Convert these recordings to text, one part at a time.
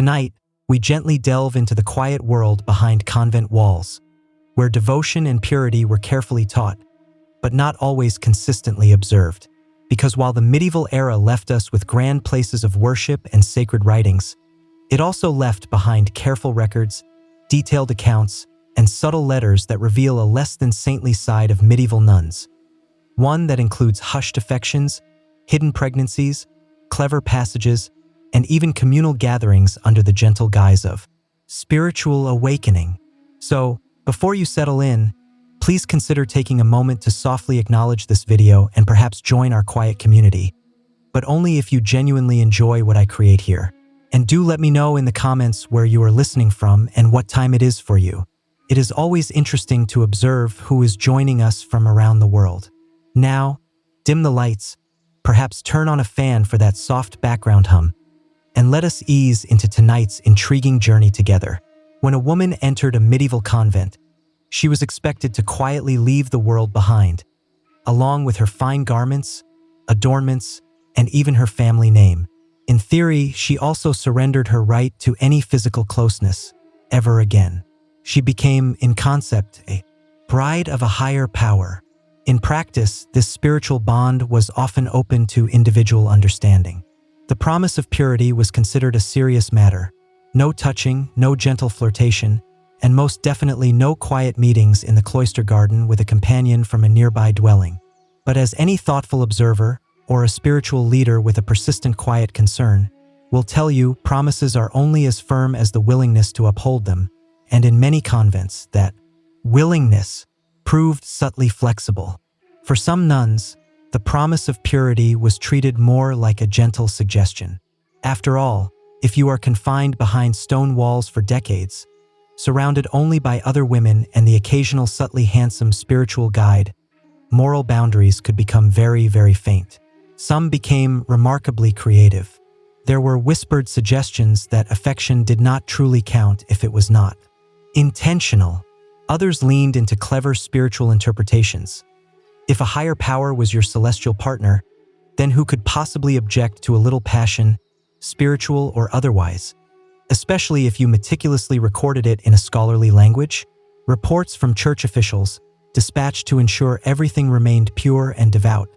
Tonight, we gently delve into the quiet world behind convent walls, where devotion and purity were carefully taught, but not always consistently observed. Because while the medieval era left us with grand places of worship and sacred writings, it also left behind careful records, detailed accounts, and subtle letters that reveal a less than saintly side of medieval nuns. One that includes hushed affections, hidden pregnancies, clever passages, and even communal gatherings under the gentle guise of spiritual awakening. So, before you settle in, please consider taking a moment to softly acknowledge this video and perhaps join our quiet community, but only if you genuinely enjoy what I create here. And do let me know in the comments where you are listening from and what time it is for you. It is always interesting to observe who is joining us from around the world. Now, dim the lights, perhaps turn on a fan for that soft background hum, and let us ease into tonight's intriguing journey together. When a woman entered a medieval convent, she was expected to quietly leave the world behind, along with her fine garments, adornments, and even her family name. In theory, she also surrendered her right to any physical closeness ever again. She became, in concept, a bride of a higher power. In practice, this spiritual bond was often open to individual understanding. The promise of purity was considered a serious matter. No touching, no gentle flirtation, and most definitely no quiet meetings in the cloister garden with a companion from a nearby dwelling. But as any thoughtful observer, or a spiritual leader with a persistent quiet concern, will tell you, promises are only as firm as the willingness to uphold them, and in many convents, that willingness proved subtly flexible. For some nuns, the promise of purity was treated more like a gentle suggestion. After all, if you are confined behind stone walls for decades, surrounded only by other women and the occasional subtly handsome spiritual guide, moral boundaries could become very, very faint. Some became remarkably creative. There were whispered suggestions that affection did not truly count if it was not intentional. Others leaned into clever spiritual interpretations. If a higher power was your celestial partner, then who could possibly object to a little passion, spiritual or otherwise? Especially if you meticulously recorded it in a scholarly language. Reports from church officials, dispatched to ensure everything remained pure and devout,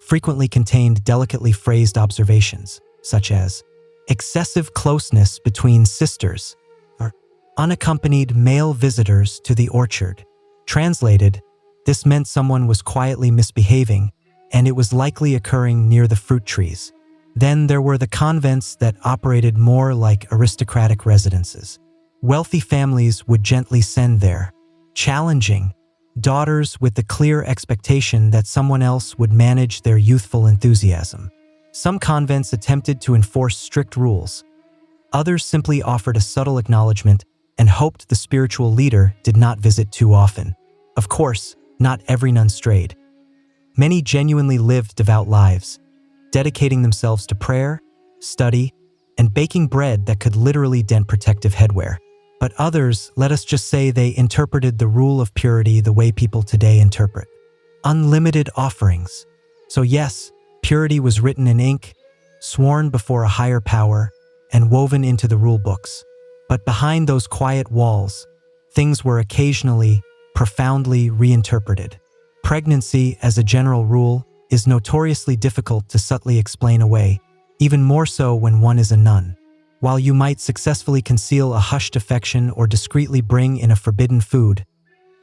frequently contained delicately phrased observations, such as excessive closeness between sisters, or unaccompanied male visitors to the orchard. Translated, this meant someone was quietly misbehaving, and it was likely occurring near the fruit trees. Then there were the convents that operated more like aristocratic residences. Wealthy families would gently send their challenging daughters with the clear expectation that someone else would manage their youthful enthusiasm. Some convents attempted to enforce strict rules. Others simply offered a subtle acknowledgement and hoped the spiritual leader did not visit too often. Of course, not every nun strayed. Many genuinely lived devout lives, dedicating themselves to prayer, study, and baking bread that could literally dent protective headwear. But others, let us just say, they interpreted the rule of purity the way people today interpret unlimited offerings. So yes, purity was written in ink, sworn before a higher power, and woven into the rule books. But behind those quiet walls, things were occasionally profoundly reinterpreted. Pregnancy, as a general rule, is notoriously difficult to subtly explain away, even more so when one is a nun. While you might successfully conceal a hushed affection or discreetly bring in a forbidden food,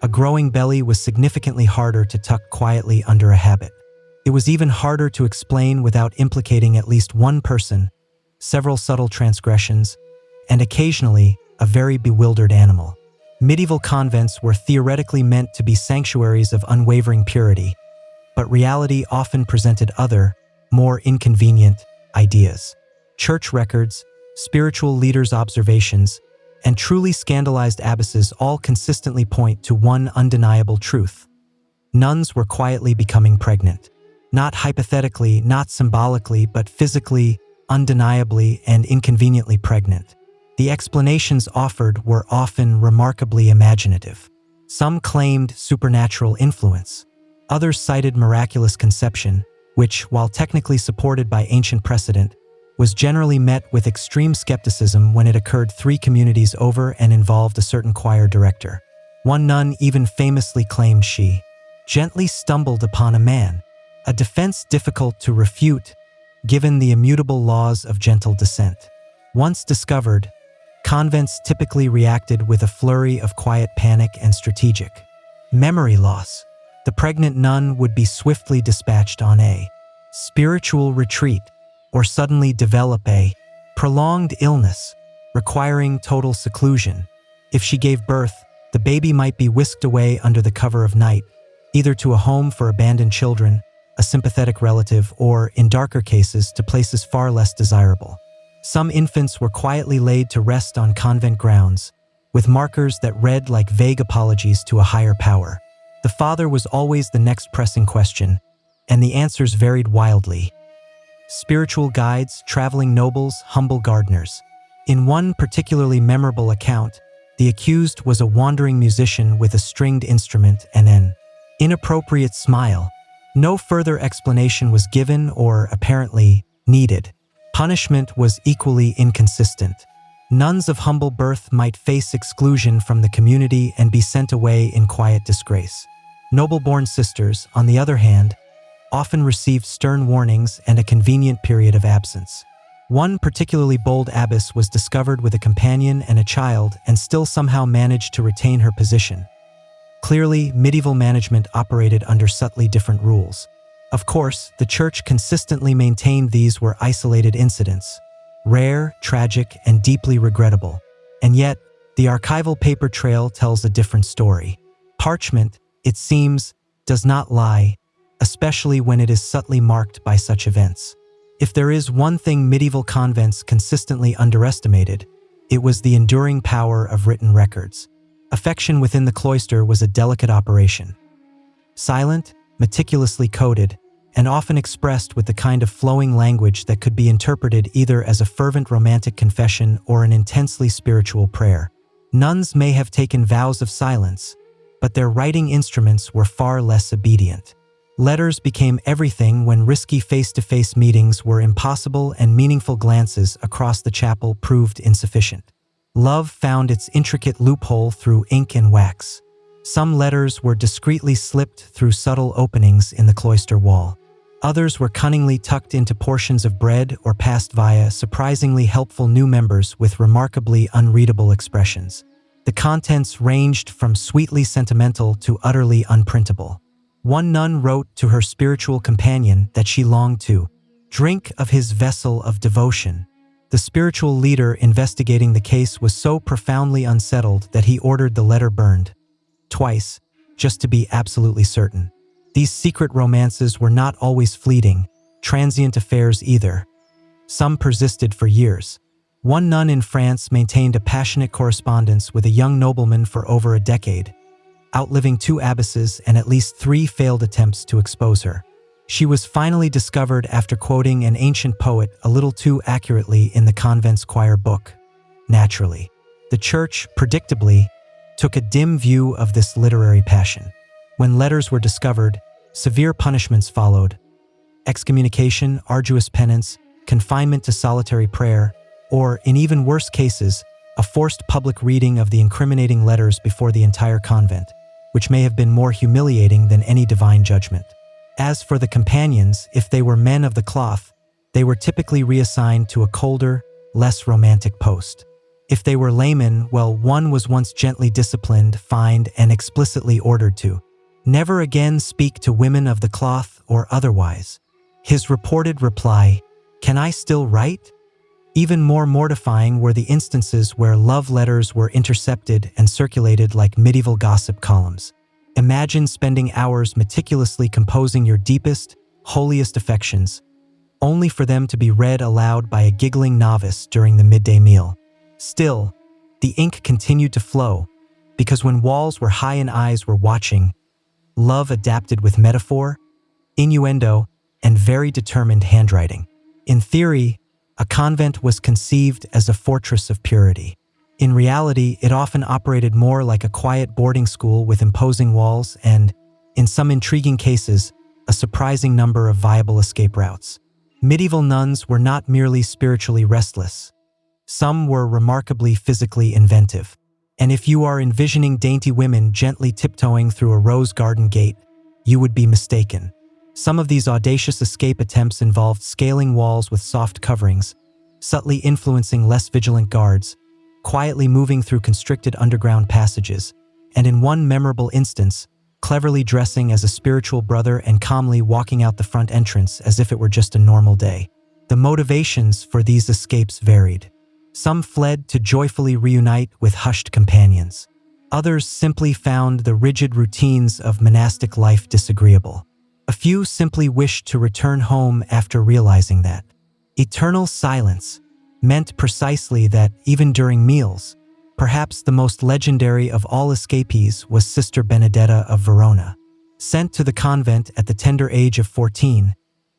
a growing belly was significantly harder to tuck quietly under a habit. It was even harder to explain without implicating at least one person, several subtle transgressions, and occasionally a very bewildered animal. Medieval convents were theoretically meant to be sanctuaries of unwavering purity, but reality often presented other, more inconvenient ideas. Church records, spiritual leaders' observations, and truly scandalized abbesses all consistently point to one undeniable truth. Nuns were quietly becoming pregnant. Not hypothetically, not symbolically, but physically, undeniably, and inconveniently pregnant. The explanations offered were often remarkably imaginative. Some claimed supernatural influence. Others cited miraculous conception, which, while technically supported by ancient precedent, was generally met with extreme skepticism when it occurred 3 communities over and involved a certain choir director. One nun even famously claimed she gently stumbled upon a man, a defense difficult to refute given the immutable laws of gentle descent. Once discovered, convents typically reacted with a flurry of quiet panic and strategic memory loss. The pregnant nun would be swiftly dispatched on a spiritual retreat or suddenly develop a prolonged illness requiring total seclusion. If she gave birth, the baby might be whisked away under the cover of night, either to a home for abandoned children, a sympathetic relative, or, in darker cases, to places far less desirable. Some infants were quietly laid to rest on convent grounds, with markers that read like vague apologies to a higher power. The father was always the next pressing question, and the answers varied wildly. Spiritual guides, traveling nobles, humble gardeners. In one particularly memorable account, the accused was a wandering musician with a stringed instrument and an inappropriate smile. No further explanation was given or, apparently, needed. Punishment was equally inconsistent. Nuns of humble birth might face exclusion from the community and be sent away in quiet disgrace. Noble-born sisters, on the other hand, often received stern warnings and a convenient period of absence. One particularly bold abbess was discovered with a companion and a child and still somehow managed to retain her position. Clearly, medieval management operated under subtly different rules. Of course, the Church consistently maintained these were isolated incidents, rare, tragic, and deeply regrettable. And yet, the archival paper trail tells a different story. Parchment, it seems, does not lie, especially when it is subtly marked by such events. If there is one thing medieval convents consistently underestimated, it was the enduring power of written records. Affection within the cloister was a delicate operation. Silent, meticulously coded, and often expressed with the kind of flowing language that could be interpreted either as a fervent romantic confession or an intensely spiritual prayer. Nuns may have taken vows of silence, but their writing instruments were far less obedient. Letters became everything when risky face-to-face meetings were impossible and meaningful glances across the chapel proved insufficient. Love found its intricate loophole through ink and wax. Some letters were discreetly slipped through subtle openings in the cloister wall. Others were cunningly tucked into portions of bread or passed via surprisingly helpful new members with remarkably unreadable expressions. The contents ranged from sweetly sentimental to utterly unprintable. One nun wrote to her spiritual companion that she longed to drink of his vessel of devotion. The spiritual leader investigating the case was so profoundly unsettled that he ordered the letter burned. Twice, just to be absolutely certain. These secret romances were not always fleeting, transient affairs either. Some persisted for years. One nun in France maintained a passionate correspondence with a young nobleman for over a decade, outliving 2 abbesses and at least 3 failed attempts to expose her. She was finally discovered after quoting an ancient poet a little too accurately in the convent's choir book. Naturally, the Church, predictably, took a dim view of this literary passion. When letters were discovered, severe punishments followed: excommunication, arduous penance, confinement to solitary prayer, or, in even worse cases, a forced public reading of the incriminating letters before the entire convent, which may have been more humiliating than any divine judgment. As for the companions, if they were men of the cloth, they were typically reassigned to a colder, less romantic post. If they were laymen, well, one was once gently disciplined, fined, and explicitly ordered to never again speak to women of the cloth or otherwise. His reported reply, "Can I still write?" Even more mortifying were the instances where love letters were intercepted and circulated like medieval gossip columns. Imagine spending hours meticulously composing your deepest, holiest affections, only for them to be read aloud by a giggling novice during the midday meal. Still, the ink continued to flow, because when walls were high and eyes were watching, love adapted with metaphor, innuendo, and very determined handwriting. In theory, a convent was conceived as a fortress of purity. In reality, it often operated more like a quiet boarding school with imposing walls and, in some intriguing cases, a surprising number of viable escape routes. Medieval nuns were not merely spiritually restless. Some were remarkably physically inventive. And if you are envisioning dainty women gently tiptoeing through a rose garden gate, you would be mistaken. Some of these audacious escape attempts involved scaling walls with soft coverings, subtly influencing less vigilant guards, quietly moving through constricted underground passages, and in one memorable instance, cleverly dressing as a spiritual brother and calmly walking out the front entrance as if it were just a normal day. The motivations for these escapes varied. Some fled to joyfully reunite with hushed companions. Others simply found the rigid routines of monastic life disagreeable. A few simply wished to return home after realizing that eternal silence meant precisely that even during meals. Perhaps the most legendary of all escapees was Sister Benedetta of Verona. Sent to the convent at the tender age of 14,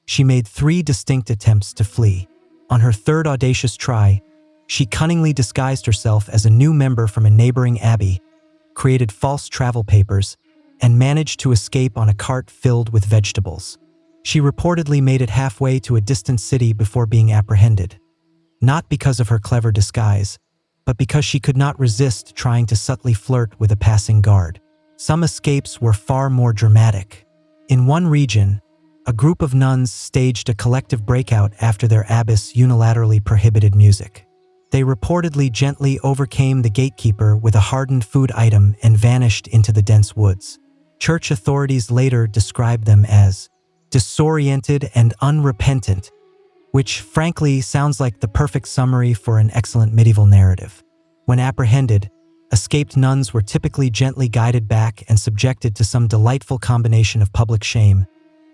she made 3 distinct attempts to flee. On her third audacious try, she cunningly disguised herself as a new member from a neighboring abbey, created false travel papers, and managed to escape on a cart filled with vegetables. She reportedly made it halfway to a distant city before being apprehended. Not because of her clever disguise, but because she could not resist trying to subtly flirt with a passing guard. Some escapes were far more dramatic. In one region, a group of nuns staged a collective breakout after their abbess unilaterally prohibited music. They reportedly gently overcame the gatekeeper with a hardened food item and vanished into the dense woods. Church authorities later described them as disoriented and unrepentant, which frankly sounds like the perfect summary for an excellent medieval narrative. When apprehended, escaped nuns were typically gently guided back and subjected to some delightful combination of public shame,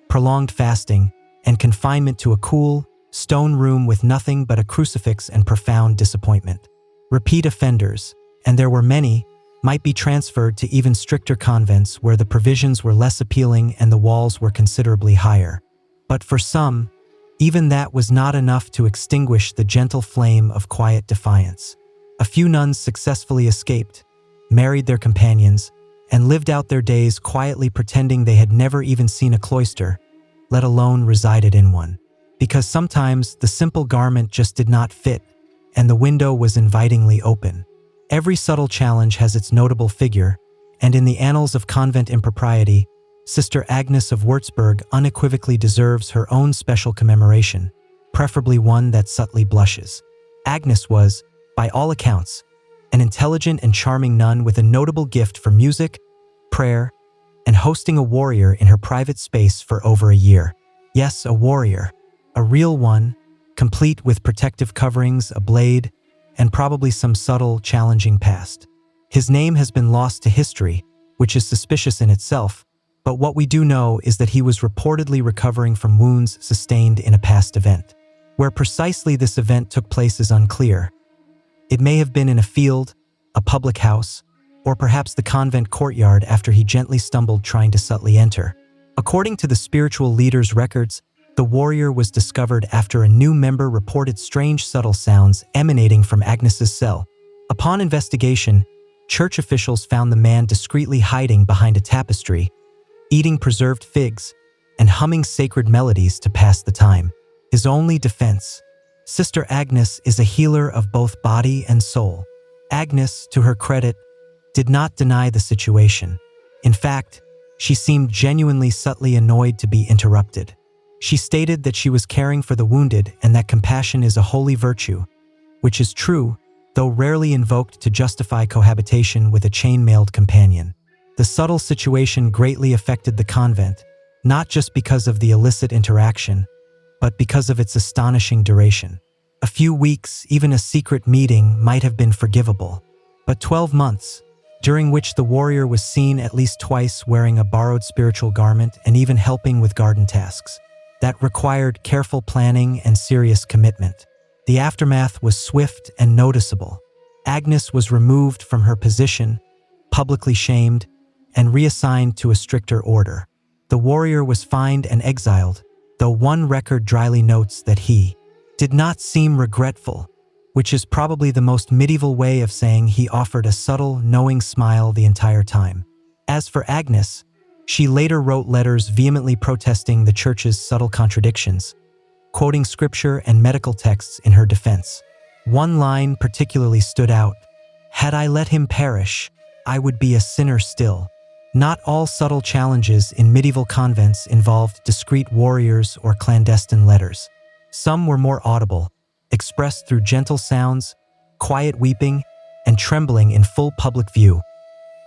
prolonged fasting, and confinement to a cool, stone room with nothing but a crucifix and profound disappointment. Repeat offenders, and there were many, might be transferred to even stricter convents where the provisions were less appealing and the walls were considerably higher. But for some, even that was not enough to extinguish the gentle flame of quiet defiance. A few nuns successfully escaped, married their companions, and lived out their days quietly pretending they had never even seen a cloister, let alone resided in one. Because sometimes the simple garment just did not fit, and the window was invitingly open. Every subtle challenge has its notable figure, and in the annals of convent impropriety, Sister Agnes of Würzburg unequivocally deserves her own special commemoration, preferably one that subtly blushes. Agnes was, by all accounts, an intelligent and charming nun with a notable gift for music, prayer, and hosting a warrior in her private space for over a year. Yes, a warrior. A real one, complete with protective coverings, a blade, and probably some subtle, challenging past. His name has been lost to history, which is suspicious in itself, but what we do know is that he was reportedly recovering from wounds sustained in a past event. Where precisely this event took place is unclear. It may have been in a field, a public house, or perhaps the convent courtyard after he gently stumbled trying to subtly enter. According to the spiritual leader's records, the warrior was discovered after a new member reported strange subtle sounds emanating from Agnes's cell. Upon investigation, church officials found the man discreetly hiding behind a tapestry, eating preserved figs, and humming sacred melodies to pass the time. His only defense: Sister Agnes is a healer of both body and soul. Agnes, to her credit, did not deny the situation. In fact, she seemed genuinely subtly annoyed to be interrupted. She stated that she was caring for the wounded and that compassion is a holy virtue, which is true, though rarely invoked to justify cohabitation with a chain-mailed companion. The subtle situation greatly affected the convent, not just because of the illicit interaction, but because of its astonishing duration. A few weeks, even a secret meeting, might have been forgivable. But 12 months, during which the warrior was seen at least twice wearing a borrowed spiritual garment and even helping with garden tasks, that required careful planning and serious commitment. The aftermath was swift and noticeable. Agnes was removed from her position, publicly shamed, and reassigned to a stricter order. The warrior was fined and exiled, though one record dryly notes that he did not seem regretful, which is probably the most medieval way of saying he offered a subtle, knowing smile the entire time. As for Agnes, she later wrote letters vehemently protesting the church's subtle contradictions, quoting scripture and medical texts in her defense. One line particularly stood out: "Had I let him perish, I would be a sinner still." Not all subtle challenges in medieval convents involved discreet warriors or clandestine letters. Some were more audible, expressed through gentle sounds, quiet weeping, and trembling in full public view,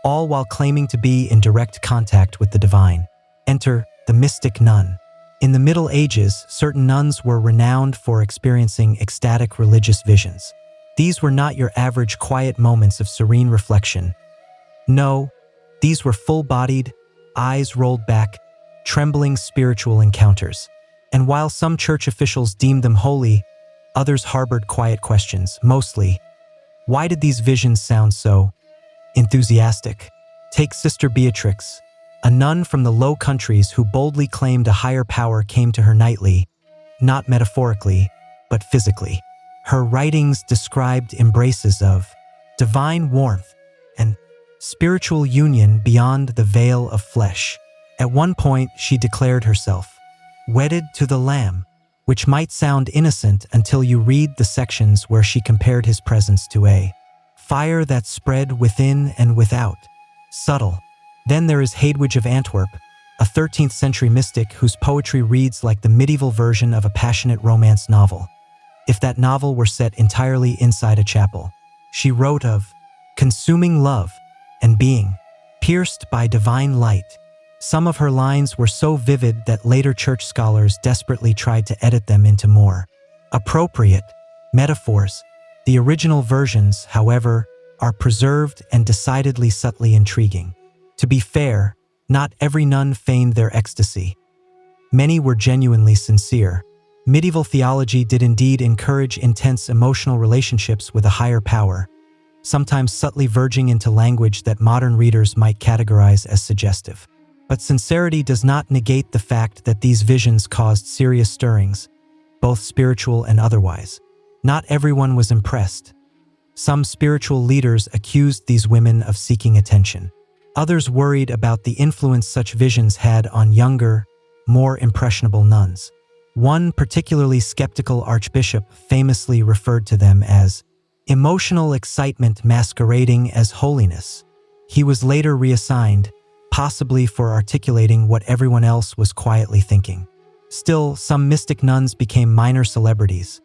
all while claiming to be in direct contact with the divine. Enter the mystic nun. In the Middle Ages, certain nuns were renowned for experiencing ecstatic religious visions. These were not your average quiet moments of serene reflection. No, these were full-bodied, eyes rolled back, trembling spiritual encounters. And while some church officials deemed them holy, others harbored quiet questions, mostly, why did these visions sound so enthusiastic? Take Sister Beatrix, a nun from the Low Countries who boldly claimed a higher power came to her nightly, not metaphorically, but physically. Her writings described embraces of divine warmth and spiritual union beyond the veil of flesh. At one point, she declared herself wedded to the Lamb, which might sound innocent until you read the sections where she compared his presence to a fire that spread within and without. Subtle. Then there is Hedwig of Antwerp, a 13th century mystic whose poetry reads like the medieval version of a passionate romance novel. If that novel were set entirely inside a chapel. She wrote of consuming love and being pierced by divine light. Some of her lines were so vivid that later church scholars desperately tried to edit them into more appropriate metaphors. The original versions, however, are preserved and decidedly subtly intriguing. To be fair, not every nun feigned their ecstasy. Many were genuinely sincere. Medieval theology did indeed encourage intense emotional relationships with a higher power, sometimes subtly verging into language that modern readers might categorize as suggestive. But sincerity does not negate the fact that these visions caused serious stirrings, both spiritual and otherwise. Not everyone was impressed. Some spiritual leaders accused these women of seeking attention. Others worried about the influence such visions had on younger, more impressionable nuns. One particularly skeptical archbishop famously referred to them as emotional excitement masquerading as holiness. He was later reassigned, possibly for articulating what everyone else was quietly thinking. Still, some mystic nuns became minor celebrities.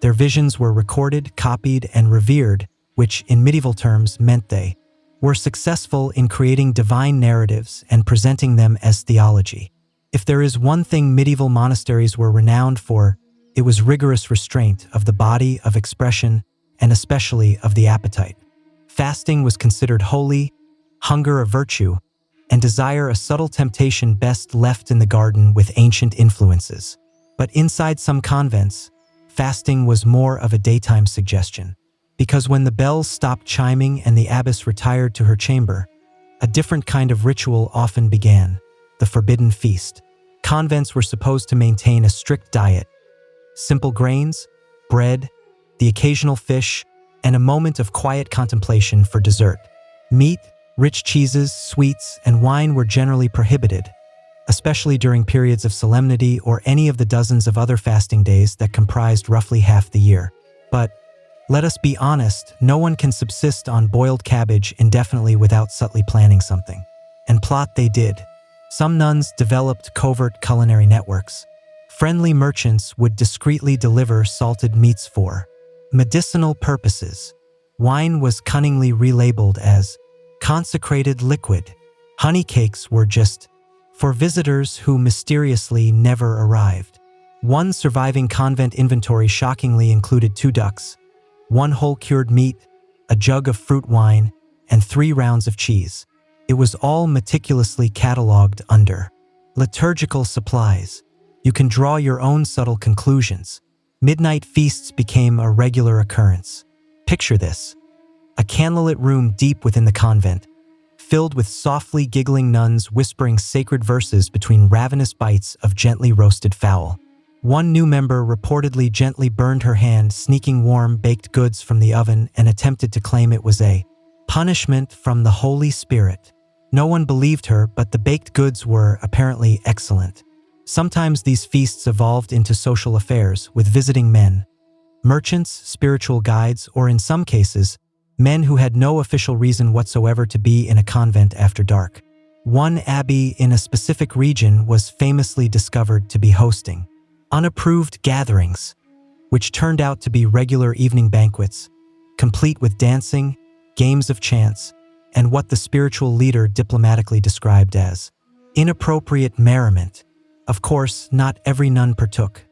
Their visions were recorded, copied, and revered, which, in medieval terms, meant they were successful in creating divine narratives and presenting them as theology. If there is one thing medieval monasteries were renowned for, it was rigorous restraint of the body, of expression, and especially of the appetite. Fasting was considered holy, hunger a virtue, and desire a subtle temptation best left in the garden with ancient influences. But inside some convents, fasting was more of a daytime suggestion, because when the bells stopped chiming and the abbess retired to her chamber, a different kind of ritual often began, the forbidden feast. Convents were supposed to maintain a strict diet: simple grains, bread, the occasional fish, and a moment of quiet contemplation for dessert. Meat, rich cheeses, sweets, and wine were generally prohibited, especially during periods of solemnity or any of the dozens of other fasting days that comprised roughly half the year. But let us be honest, no one can subsist on boiled cabbage indefinitely without subtly planning something. And plot they did. Some nuns developed covert culinary networks. Friendly merchants would discreetly deliver salted meats for medicinal purposes. Wine was cunningly relabeled as consecrated liquid. Honey cakes were just for visitors who mysteriously never arrived. One surviving convent inventory shockingly included 2 ducks, 1 whole cured meat, a jug of fruit wine, and 3 rounds of cheese. It was all meticulously catalogued under liturgical supplies. You can draw your own subtle conclusions. Midnight feasts became a regular occurrence. Picture this: a candlelit room deep within the convent, filled with softly giggling nuns whispering sacred verses between ravenous bites of gently roasted fowl. One new member reportedly gently burned her hand sneaking warm baked goods from the oven and attempted to claim it was a punishment from the Holy Spirit. No one believed her, but the baked goods were apparently excellent. Sometimes these feasts evolved into social affairs with visiting men, merchants, spiritual guides, or in some cases, men who had no official reason whatsoever to be in a convent after dark. One abbey in a specific region was famously discovered to be hosting unapproved gatherings, which turned out to be regular evening banquets, complete with dancing, games of chance, and what the spiritual leader diplomatically described as inappropriate merriment. Of course, not every nun partook.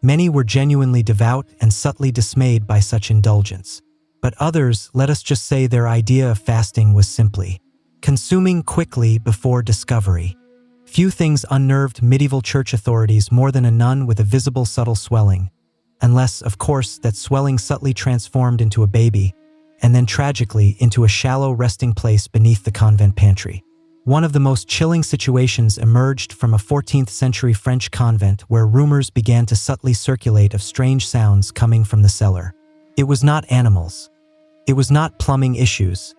Many were genuinely devout and subtly dismayed by such indulgence. But others, let us just say, their idea of fasting was simply consuming quickly before discovery. Few things unnerved medieval church authorities more than a nun with a visible subtle swelling, unless, of course, that swelling subtly transformed into a baby, and then tragically into a shallow resting place beneath the convent pantry. One of the most chilling situations emerged from a 14th century French convent where rumors began to subtly circulate of strange sounds coming from the cellar. It was not animals. It was not plumbing issues.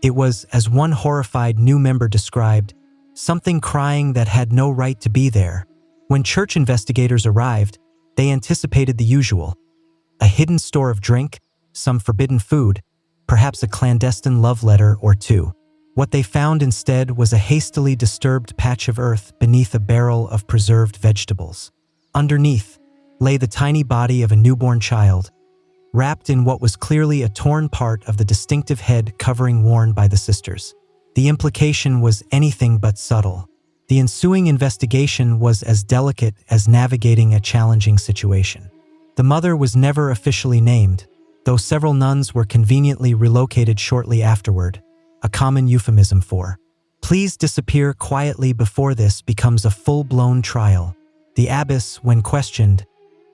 It was, as one horrified new member described, something crying that had no right to be there. When church investigators arrived, they anticipated the usual: a hidden store of drink, some forbidden food, perhaps a clandestine love letter or two. What they found instead was a hastily disturbed patch of earth beneath a barrel of preserved vegetables. Underneath lay the tiny body of a newborn child, wrapped in what was clearly a torn part of the distinctive head covering worn by the sisters. The implication was anything but subtle. The ensuing investigation was as delicate as navigating a challenging situation. The mother was never officially named, though several nuns were conveniently relocated shortly afterward, a common euphemism for "please disappear quietly before this becomes a full-blown trial." The abbess, when questioned,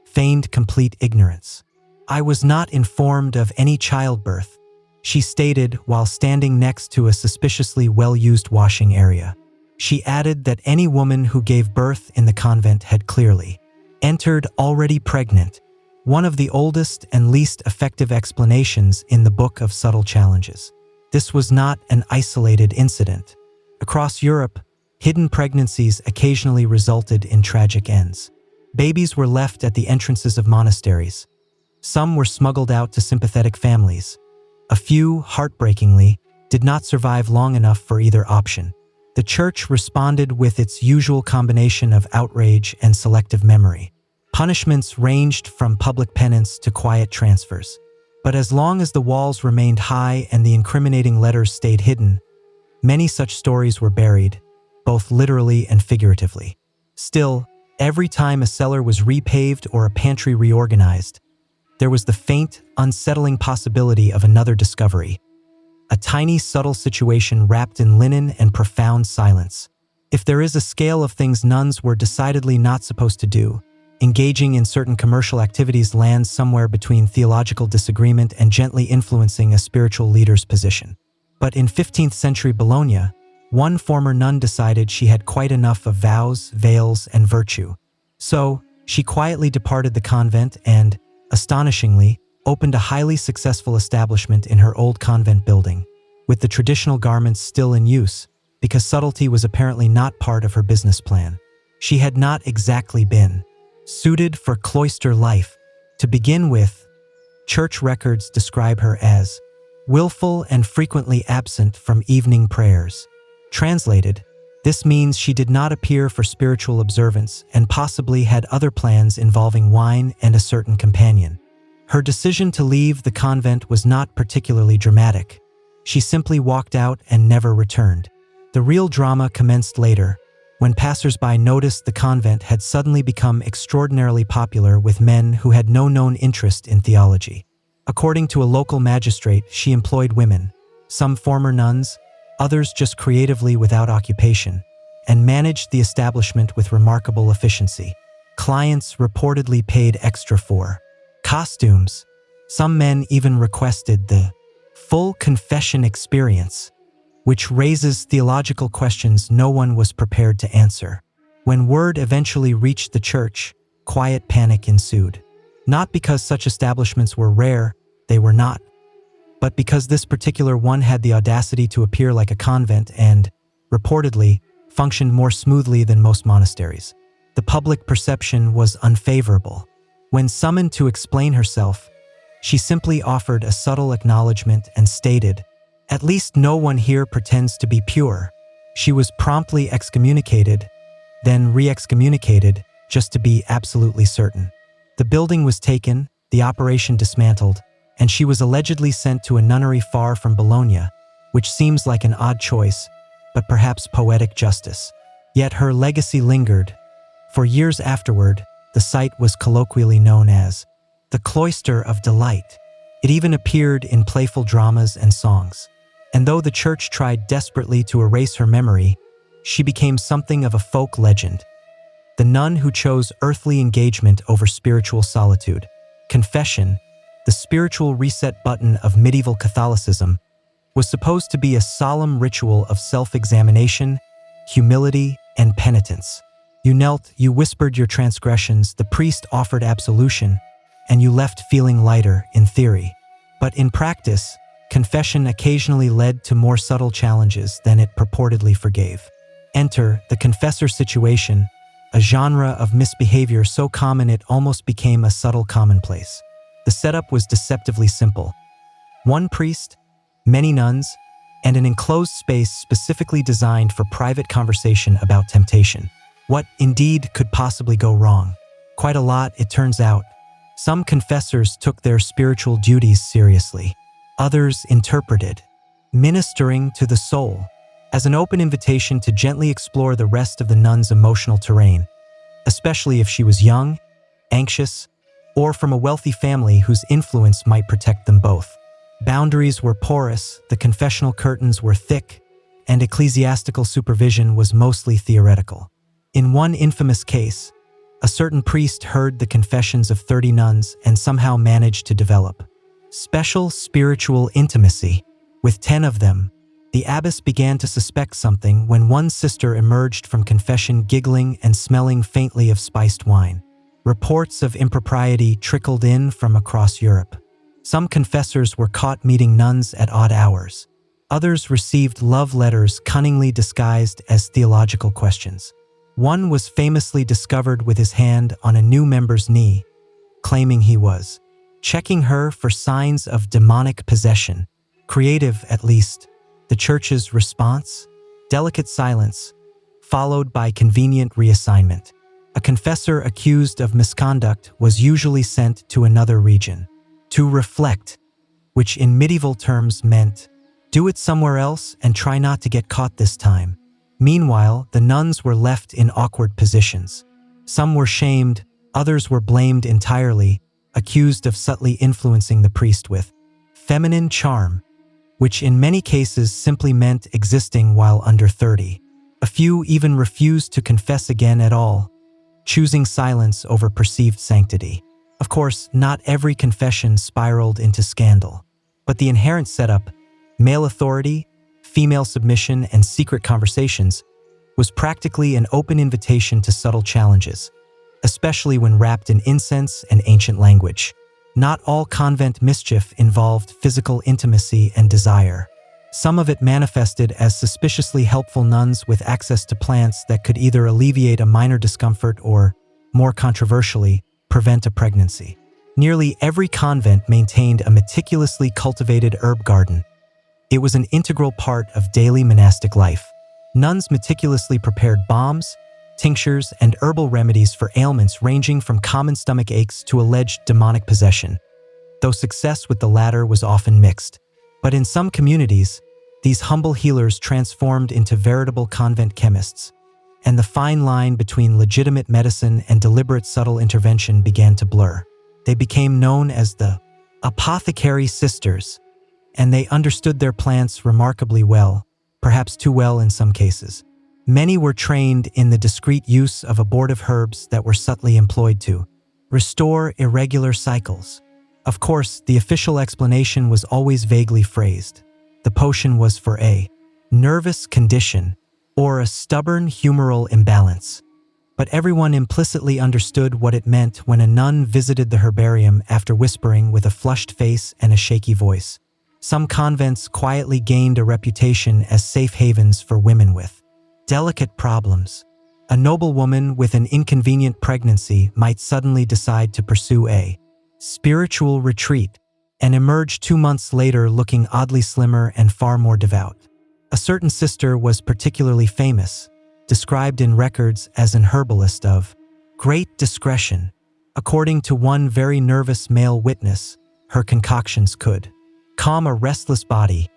feigned complete ignorance. "I was not informed of any childbirth," she stated while standing next to a suspiciously well-used washing area. She added that any woman who gave birth in the convent had clearly entered already pregnant, one of the oldest and least effective explanations in the Book of Subtle Challenges. This was not an isolated incident. Across Europe, hidden pregnancies occasionally resulted in tragic ends. Babies were left at the entrances of monasteries. Some were smuggled out to sympathetic families. A few, heartbreakingly, did not survive long enough for either option. The church responded with its usual combination of outrage and selective memory. Punishments ranged from public penance to quiet transfers. But as long as the walls remained high and the incriminating letters stayed hidden, many such stories were buried, both literally and figuratively. Still, every time a cellar was repaved or a pantry reorganized, there was the faint, unsettling possibility of another discovery. A tiny, subtle situation wrapped in linen and profound silence. If there is a scale of things nuns were decidedly not supposed to do, engaging in certain commercial activities lands somewhere between theological disagreement and gently influencing a spiritual leader's position. But in 15th century Bologna, one former nun decided she had quite enough of vows, veils, and virtue. So, she quietly departed the convent and, astonishingly, opened a highly successful establishment in her old convent building, with the traditional garments still in use, because subtlety was apparently not part of her business plan. She had not exactly been suited for cloister life. To begin with, church records describe her as willful and frequently absent from evening prayers. Translated, this means she did not appear for spiritual observance and possibly had other plans involving wine and a certain companion. Her decision to leave the convent was not particularly dramatic. She simply walked out and never returned. The real drama commenced later, when passers-by noticed the convent had suddenly become extraordinarily popular with men who had no known interest in theology. According to a local magistrate, she employed women, some former nuns, others just creatively without occupation, and managed the establishment with remarkable efficiency. Clients reportedly paid extra for costumes. Some men even requested the full confession experience, which raises theological questions no one was prepared to answer. When word eventually reached the church, quiet panic ensued. Not because such establishments were rare, they were not, but because this particular one had the audacity to appear like a convent and, reportedly, functioned more smoothly than most monasteries. The the public perception was unfavorable. When summoned to explain herself, she simply offered a subtle acknowledgement and stated, "At least no one here pretends to be pure." She was promptly excommunicated, then re-excommunicated, just to be absolutely certain. The building was taken, the operation dismantled, and she was allegedly sent to a nunnery far from Bologna, which seems like an odd choice, but perhaps poetic justice. Yet her legacy lingered. For years afterward, the site was colloquially known as the Cloister of Delight. It even appeared in playful dramas and songs. And though the church tried desperately to erase her memory, she became something of a folk legend. The nun who chose earthly engagement over spiritual solitude. Confession, the spiritual reset button of medieval Catholicism, was supposed to be a solemn ritual of self-examination, humility, and penitence. You knelt, you whispered your transgressions, the priest offered absolution, and you left feeling lighter in theory. But in practice, confession occasionally led to more subtle challenges than it purportedly forgave. Enter the confessor situation, a genre of misbehavior so common it almost became a subtle commonplace. The setup was deceptively simple. One priest, many nuns, and an enclosed space specifically designed for private conversation about temptation. What, indeed, could possibly go wrong? Quite a lot, it turns out. Some confessors took their spiritual duties seriously. Others interpreted ministering to the soul as an open invitation to gently explore the rest of the nun's emotional terrain, especially if she was young, anxious, or from a wealthy family whose influence might protect them both. Boundaries were porous, the confessional curtains were thick, and ecclesiastical supervision was mostly theoretical. In one infamous case, a certain priest heard the confessions of 30 nuns and somehow managed to develop special spiritual intimacy with 10 of them. The abbess began to suspect something when one sister emerged from confession giggling and smelling faintly of spiced wine. Reports of impropriety trickled in from across Europe. Some confessors were caught meeting nuns at odd hours. Others received love letters cunningly disguised as theological questions. One was famously discovered with his hand on a new member's knee, claiming he was checking her for signs of demonic possession. Creative, at least. The church's response? Delicate silence, followed by convenient reassignment. A confessor accused of misconduct was usually sent to another region to reflect, which in medieval terms meant, do it somewhere else and try not to get caught this time. Meanwhile, the nuns were left in awkward positions. Some were shamed, others were blamed entirely, accused of subtly influencing the priest with feminine charm, which in many cases simply meant existing while under 30. A few even refused to confess again at all, choosing silence over perceived sanctity. Of course, not every confession spiraled into scandal, but the inherent setup, male authority, female submission, and secret conversations, was practically an open invitation to subtle challenges, especially when wrapped in incense and ancient language. Not all convent mischief involved physical intimacy and desire. Some of it manifested as suspiciously helpful nuns with access to plants that could either alleviate a minor discomfort or, more controversially, prevent a pregnancy. Nearly every convent maintained a meticulously cultivated herb garden. It was an integral part of daily monastic life. Nuns meticulously prepared balms, tinctures, and herbal remedies for ailments ranging from common stomach aches to alleged demonic possession, though success with the latter was often mixed. But in some communities, these humble healers transformed into veritable convent chemists, and the fine line between legitimate medicine and deliberate subtle intervention began to blur. They became known as the apothecary sisters, and they understood their plants remarkably well, perhaps too well in some cases. Many were trained in the discreet use of abortive herbs that were subtly employed to restore irregular cycles. Of course, the official explanation was always vaguely phrased. The potion was for a nervous condition or a stubborn humoral imbalance. But everyone implicitly understood what it meant when a nun visited the herbarium after whispering with a flushed face and a shaky voice. Some convents quietly gained a reputation as safe havens for women with delicate problems. A noblewoman with an inconvenient pregnancy might suddenly decide to pursue a spiritual retreat and emerge 2 months later looking oddly slimmer and far more devout. A certain sister was particularly famous, described in records as an herbalist of great discretion. According to one very nervous male witness, her concoctions could calm a restless body,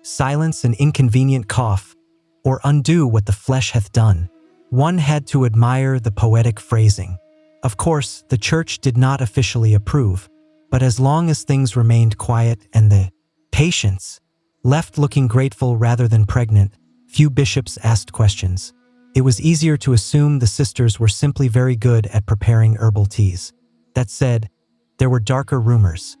silence an inconvenient cough, or undo what the flesh hath done. One had to admire the poetic phrasing. Of course, the church did not officially approve, but as long as things remained quiet and the patients left looking grateful rather than pregnant, few bishops asked questions. It was easier to assume the sisters were simply very good at preparing herbal teas. That said, there were darker rumors.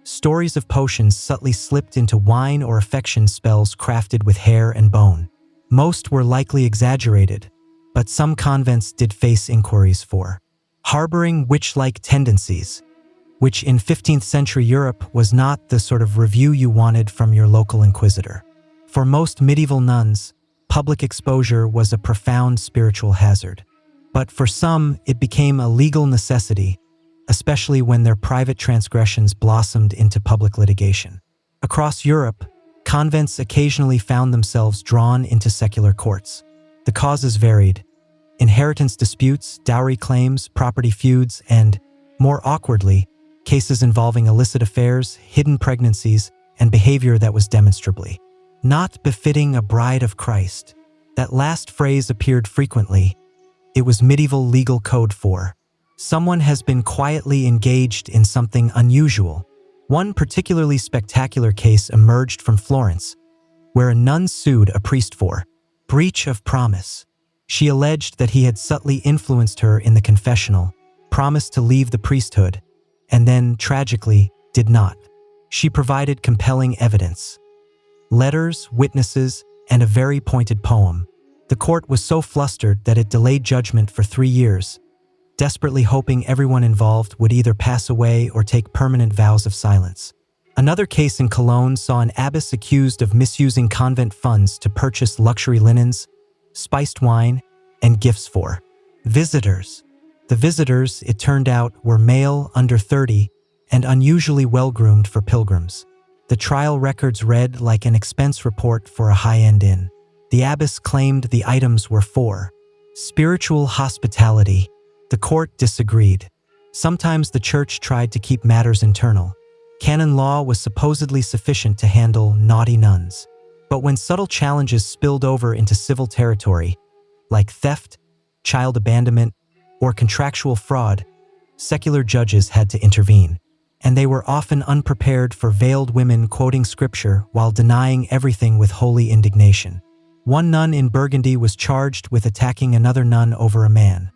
Stories of potions subtly slipped into wine or affection spells crafted with hair and bone. Most were likely exaggerated, but some convents did face inquiries for harboring witch-like tendencies, which in 15th century Europe was not the sort of review you wanted from your local inquisitor. For most medieval nuns, public exposure was a profound spiritual hazard. But for some, it became a legal necessity, especially when their private transgressions blossomed into public litigation. Across Europe, convents occasionally found themselves drawn into secular courts. The causes varied: inheritance disputes, dowry claims, property feuds, and, more awkwardly, cases involving illicit affairs, hidden pregnancies, and behavior that was demonstrably not befitting a bride of Christ. That last phrase appeared frequently. It was medieval legal code for someone has been quietly engaged in something unusual. One particularly spectacular case emerged from Florence, where a nun sued a priest for breach of promise. She alleged that he had subtly influenced her in the confessional, promised to leave the priesthood, and then, tragically, did not. She provided compelling evidence: letters, witnesses, and a very pointed poem. The court was so flustered that it delayed judgment for 3 years, desperately hoping everyone involved would either pass away or take permanent vows of silence. Another case in Cologne saw an abbess accused of misusing convent funds to purchase luxury linens, spiced wine, and gifts for visitors. The visitors, it turned out, were male, under 30, and unusually well-groomed for pilgrims. The trial records read like an expense report for a high-end inn. The abbess claimed the items were for spiritual hospitality. The court disagreed. Sometimes the church tried to keep matters internal. Canon law was supposedly sufficient to handle naughty nuns. But when subtle challenges spilled over into civil territory, like theft, child abandonment, or contractual fraud, secular judges had to intervene. And they were often unprepared for veiled women quoting scripture while denying everything with holy indignation. One nun in Burgundy was charged with attacking another nun over a man.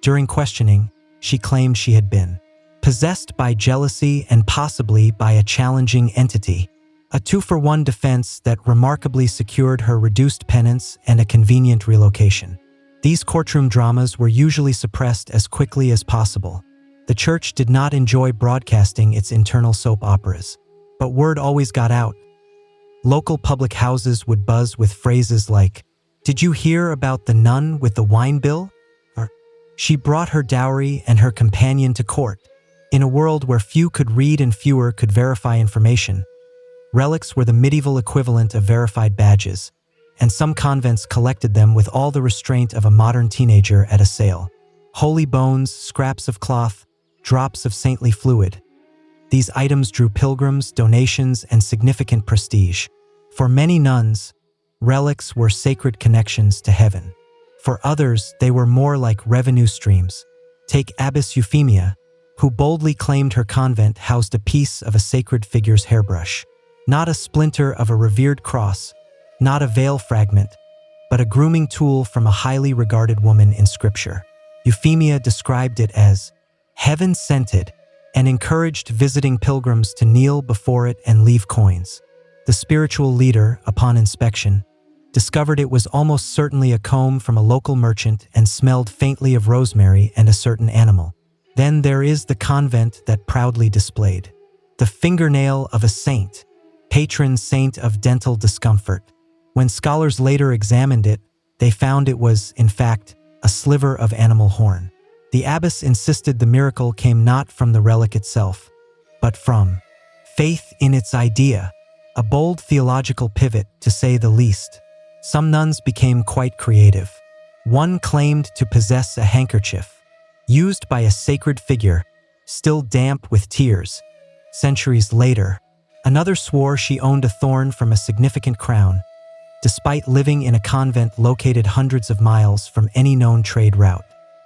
During questioning, she claimed she had been possessed by jealousy and possibly by a challenging entity, a 2-for-1 defense that remarkably secured her reduced penance and a convenient relocation. These courtroom dramas were usually suppressed as quickly as possible. The church did not enjoy broadcasting its internal soap operas, but word always got out. Local public houses would buzz with phrases like, "Did you hear about the nun with the wine bill?" Or, "She brought her dowry and her companion to court." In a world where few could read and fewer could verify information, relics were the medieval equivalent of verified badges, and some convents collected them with all the restraint of a modern teenager at a sale. Holy bones, scraps of cloth, drops of saintly fluid. These items drew pilgrims, donations, and significant prestige. For many nuns, relics were sacred connections to heaven. For others, they were more like revenue streams. Take Abbess Euphemia, who boldly claimed her convent housed a piece of a sacred figure's hairbrush. Not a splinter of a revered cross, not a veil fragment, but a grooming tool from a highly regarded woman in scripture. Euphemia described it as heaven-scented and encouraged visiting pilgrims to kneel before it and leave coins. The spiritual leader, upon inspection, discovered it was almost certainly a comb from a local merchant and smelled faintly of rosemary and a certain animal. Then there is the convent that proudly displayed the fingernail of a saint, patron saint of dental discomfort. When scholars later examined it, they found it was, in fact, a sliver of animal horn. The abbess insisted the miracle came not from the relic itself, but from faith in its idea, a bold theological pivot, to say the least. Some nuns became quite creative. One claimed to possess a handkerchief, used by a sacred figure, still damp with tears. Centuries later, another swore she owned a thorn from a significant crown, despite living in a convent located hundreds of miles from any known trade route.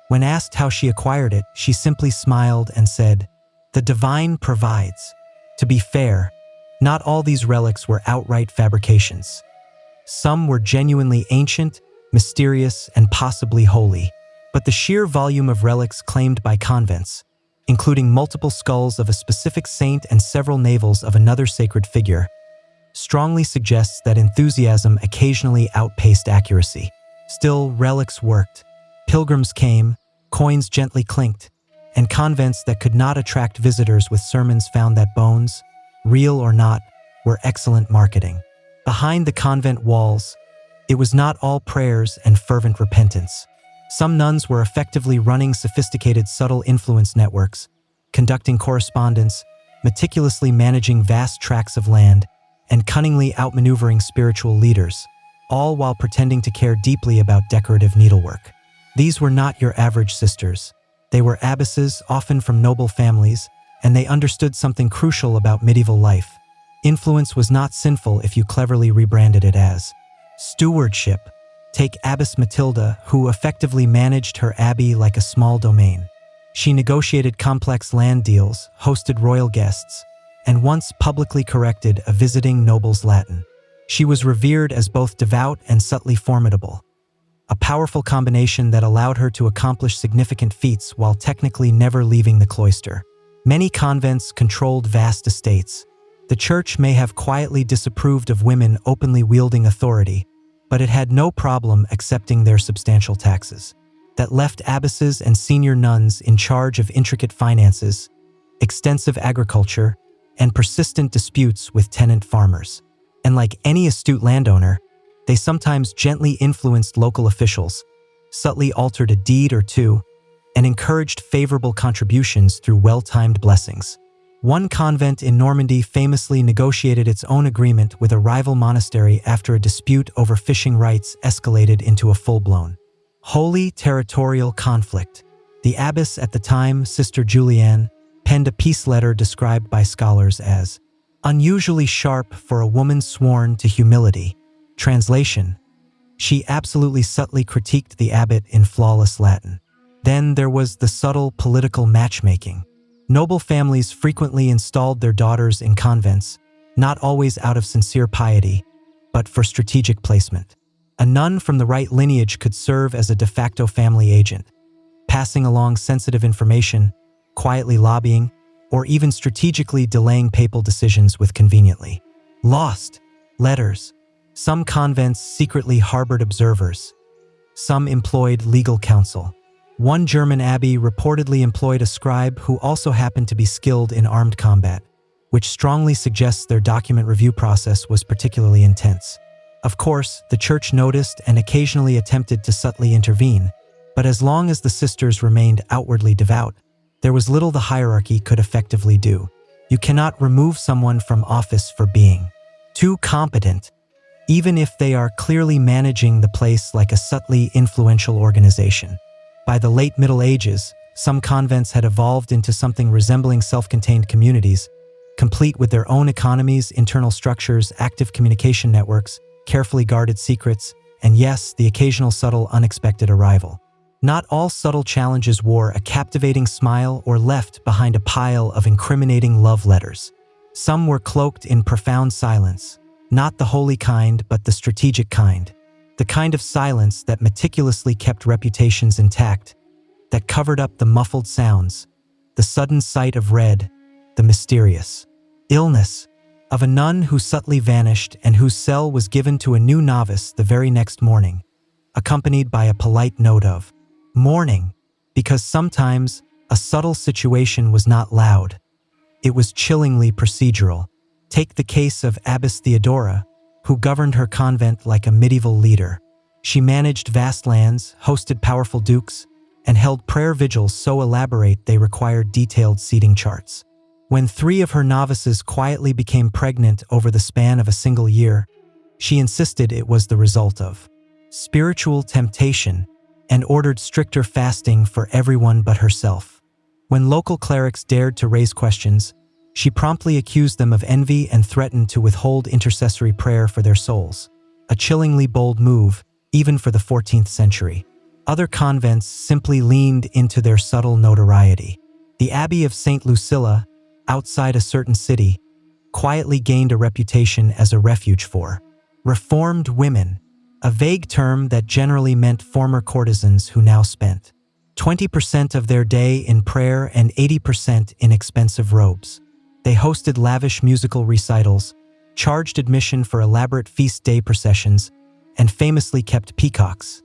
When asked how she acquired it, she simply smiled and said, "The divine provides." To be fair, not all these relics were outright fabrications. Some were genuinely ancient, mysterious, and possibly holy. But the sheer volume of relics claimed by convents, including multiple skulls of a specific saint and several navels of another sacred figure, strongly suggests that enthusiasm occasionally outpaced accuracy. Still, relics worked. Pilgrims came, coins gently clinked, and convents that could not attract visitors with sermons found that bones, real or not, were excellent marketing. Behind the convent walls, it was not all prayers and fervent repentance. Some nuns were effectively running sophisticated subtle influence networks, conducting correspondence, meticulously managing vast tracts of land, and cunningly outmaneuvering spiritual leaders, all while pretending to care deeply about decorative needlework. These were not your average sisters. They were abbesses, often from noble families, and they understood something crucial about medieval life. Influence was not sinful if you cleverly rebranded it as stewardship. Take Abbess Matilda, who effectively managed her abbey like a small domain. She negotiated complex land deals, hosted royal guests, and once publicly corrected a visiting noble's Latin. She was revered as both devout and subtly formidable, a powerful combination that allowed her to accomplish significant feats while technically never leaving the cloister. Many convents controlled vast estates. The church may have quietly disapproved of women openly wielding authority, but it had no problem accepting their substantial taxes. That left abbesses and senior nuns in charge of intricate finances, extensive agriculture, and persistent disputes with tenant farmers. And like any astute landowner, they sometimes gently influenced local officials, subtly altered a deed or two, and encouraged favorable contributions through well-timed blessings. One convent in Normandy famously negotiated its own agreement with a rival monastery after a dispute over fishing rights escalated into a full-blown holy territorial conflict. The abbess at the time, Sister Julianne, penned a peace letter described by scholars as unusually sharp for a woman sworn to humility. Translation: she absolutely subtly critiqued the abbot in flawless Latin. Then there was the subtle political matchmaking. Noble families frequently installed their daughters in convents, not always out of sincere piety, but for strategic placement. A nun from the right lineage could serve as a de facto family agent, passing along sensitive information, quietly lobbying, or even strategically delaying papal decisions with conveniently lost letters. Some convents secretly harbored observers. Some employed legal counsel. One German abbey reportedly employed a scribe who also happened to be skilled in armed combat, which strongly suggests their document review process was particularly intense. Of course, the church noticed and occasionally attempted to subtly intervene, but as long as the sisters remained outwardly devout, there was little the hierarchy could effectively do. You cannot remove someone from office for being too competent, even if they are clearly managing the place like a subtly influential organization. By the late Middle Ages, some convents had evolved into something resembling self-contained communities, complete with their own economies, internal structures, active communication networks, carefully guarded secrets, and yes, the occasional subtle, unexpected arrival. Not all subtle challenges wore a captivating smile or left behind a pile of incriminating love letters. Some were cloaked in profound silence, not the holy kind, but the strategic kind. The kind of silence that meticulously kept reputations intact, that covered up the muffled sounds, the sudden sight of red, the mysterious illness of a nun who subtly vanished and whose cell was given to a new novice the very next morning, accompanied by a polite note of mourning, because sometimes a subtle situation was not loud. It was chillingly procedural. Take the case of Abbess Theodora, who governed her convent like a medieval leader. She managed vast lands, hosted powerful dukes, and held prayer vigils so elaborate they required detailed seating charts. When 3 of her novices quietly became pregnant over the span of a single year, she insisted it was the result of spiritual temptation and ordered stricter fasting for everyone but herself. When local clerics dared to raise questions, she promptly accused them of envy and threatened to withhold intercessory prayer for their souls, a chillingly bold move even for the 14th century. Other convents simply leaned into their subtle notoriety. The Abbey of St. Lucilla, outside a certain city, quietly gained a reputation as a refuge for reformed women, a vague term that generally meant former courtesans who now spent 20% of their day in prayer and 80% in expensive robes. They hosted lavish musical recitals, charged admission for elaborate feast day processions, and famously kept peacocks,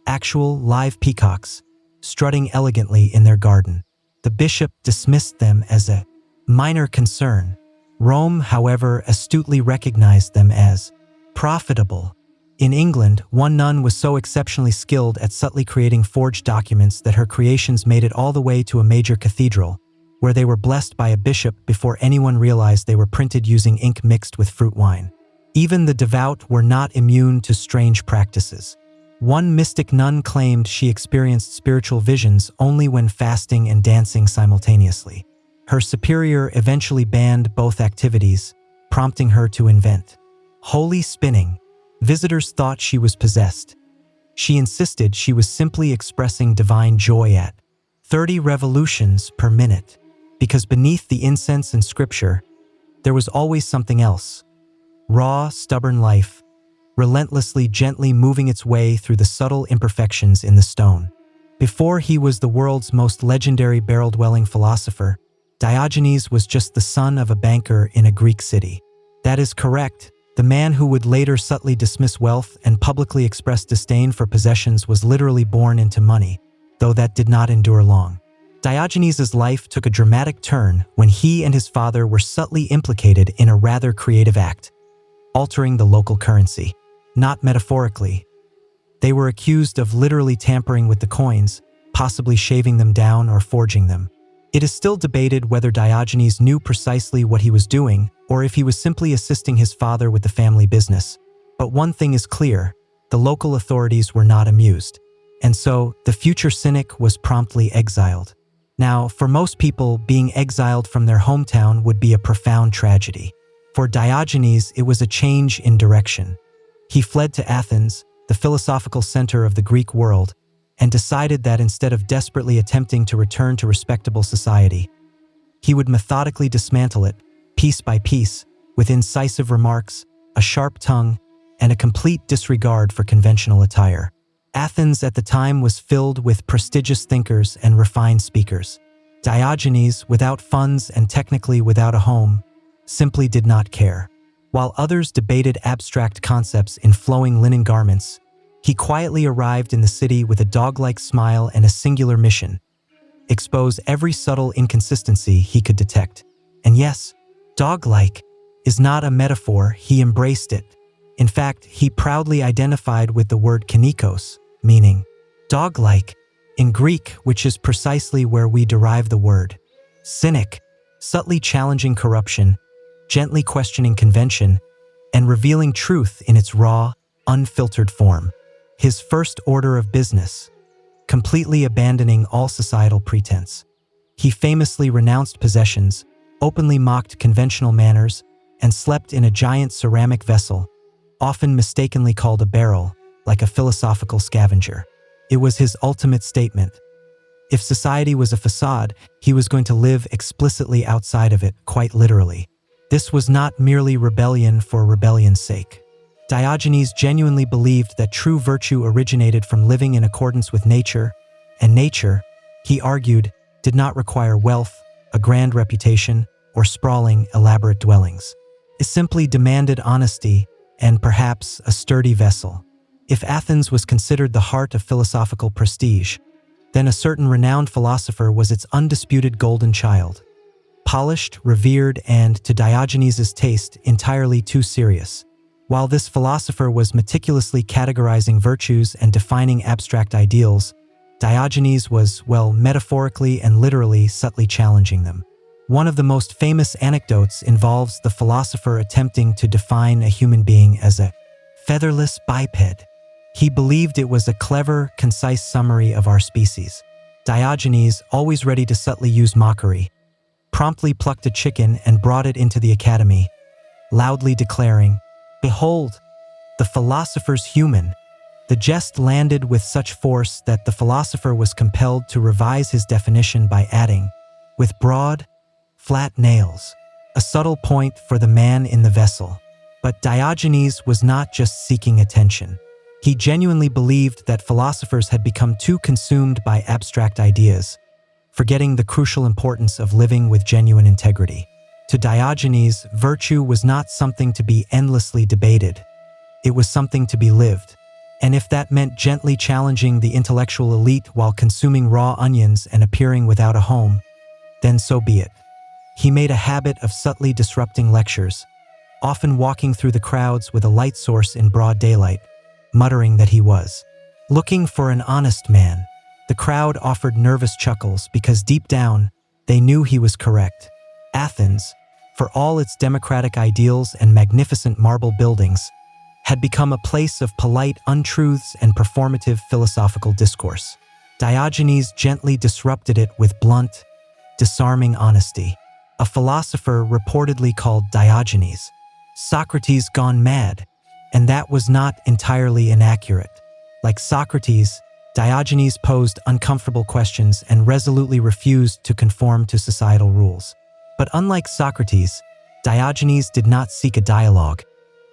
actual live peacocks, strutting elegantly in their garden. The bishop dismissed them as a minor concern. Rome, however, astutely recognized them as profitable. In England, one nun was so exceptionally skilled at subtly creating forged documents that her creations made it all the way to a major cathedral, where they were blessed by a bishop before anyone realized they were printed using ink mixed with fruit wine. Even the devout were not immune to strange practices. One mystic nun claimed she experienced spiritual visions only when fasting and dancing simultaneously. Her superior eventually banned both activities, prompting her to invent holy spinning. Visitors thought she was possessed. She insisted she was simply expressing divine joy at 30 revolutions per minute, because beneath the incense and scripture, there was always something else. Raw, stubborn life, relentlessly gently moving its way through the subtle imperfections in the stone. Before he was the world's most legendary barrel-dwelling philosopher, Diogenes was just the son of a banker in a Greek city. That is correct. The man who would later subtly dismiss wealth and publicly express disdain for possessions was literally born into money, though that did not endure long. Diogenes' life took a dramatic turn when he and his father were subtly implicated in a rather creative act, altering the local currency. Not metaphorically. They were accused of literally tampering with the coins, possibly shaving them down or forging them. It is still debated whether Diogenes knew precisely what he was doing or if he was simply assisting his father with the family business. But one thing is clear, the local authorities were not amused, and so the future cynic was promptly exiled. Now, for most people, being exiled from their hometown would be a profound tragedy. For Diogenes, it was a change in direction. He fled to Athens, the philosophical center of the Greek world, and decided that instead of desperately attempting to return to respectable society, he would methodically dismantle it, piece by piece, with incisive remarks, a sharp tongue, and a complete disregard for conventional attire. Athens at the time was filled with prestigious thinkers and refined speakers. Diogenes, without funds and technically without a home, simply did not care. While others debated abstract concepts in flowing linen garments, he quietly arrived in the city with a dog-like smile and a singular mission: expose every subtle inconsistency he could detect. And yes, dog-like is not a metaphor, he embraced it. In fact, he proudly identified with the word kinikos, meaning dog-like, in Greek, which is precisely where we derive the word cynic, subtly challenging corruption, gently questioning convention, and revealing truth in its raw, unfiltered form. His first order of business, completely abandoning all societal pretense. He famously renounced possessions, openly mocked conventional manners, and slept in a giant ceramic vessel, often mistakenly called a barrel, like a philosophical scavenger. It was his ultimate statement. If society was a facade, he was going to live explicitly outside of it, quite literally. This was not merely rebellion for rebellion's sake. Diogenes genuinely believed that true virtue originated from living in accordance with nature, and nature, he argued, did not require wealth, a grand reputation, or sprawling, elaborate dwellings. It simply demanded honesty and perhaps a sturdy vessel. If Athens was considered the heart of philosophical prestige, then a certain renowned philosopher was its undisputed golden child. Polished, revered, and, to Diogenes' taste, entirely too serious. While this philosopher was meticulously categorizing virtues and defining abstract ideals, Diogenes was, well, metaphorically and literally subtly challenging them. One of the most famous anecdotes involves the philosopher attempting to define a human being as a featherless biped. He believed it was a clever, concise summary of our species. Diogenes, always ready to subtly use mockery, promptly plucked a chicken and brought it into the academy, loudly declaring, "Behold, the philosopher's human." The jest landed with such force that the philosopher was compelled to revise his definition by adding, "with broad, flat nails," a subtle point for the man in the vessel. But Diogenes was not just seeking attention. He genuinely believed that philosophers had become too consumed by abstract ideas, forgetting the crucial importance of living with genuine integrity. To Diogenes, virtue was not something to be endlessly debated. It was something to be lived. And if that meant gently challenging the intellectual elite while consuming raw onions and appearing without a home, then so be it. He made a habit of subtly disrupting lectures, often walking through the crowds with a light source in broad daylight, muttering that he was looking for an honest man. The crowd offered nervous chuckles because deep down, they knew he was correct. Athens, for all its democratic ideals and magnificent marble buildings, had become a place of polite untruths and performative philosophical discourse. Diogenes gently disrupted it with blunt, disarming honesty. A philosopher reportedly called Diogenes Socrates gone mad, and that was not entirely inaccurate. Like Socrates, Diogenes posed uncomfortable questions and resolutely refused to conform to societal rules. But unlike Socrates, Diogenes did not seek a dialogue.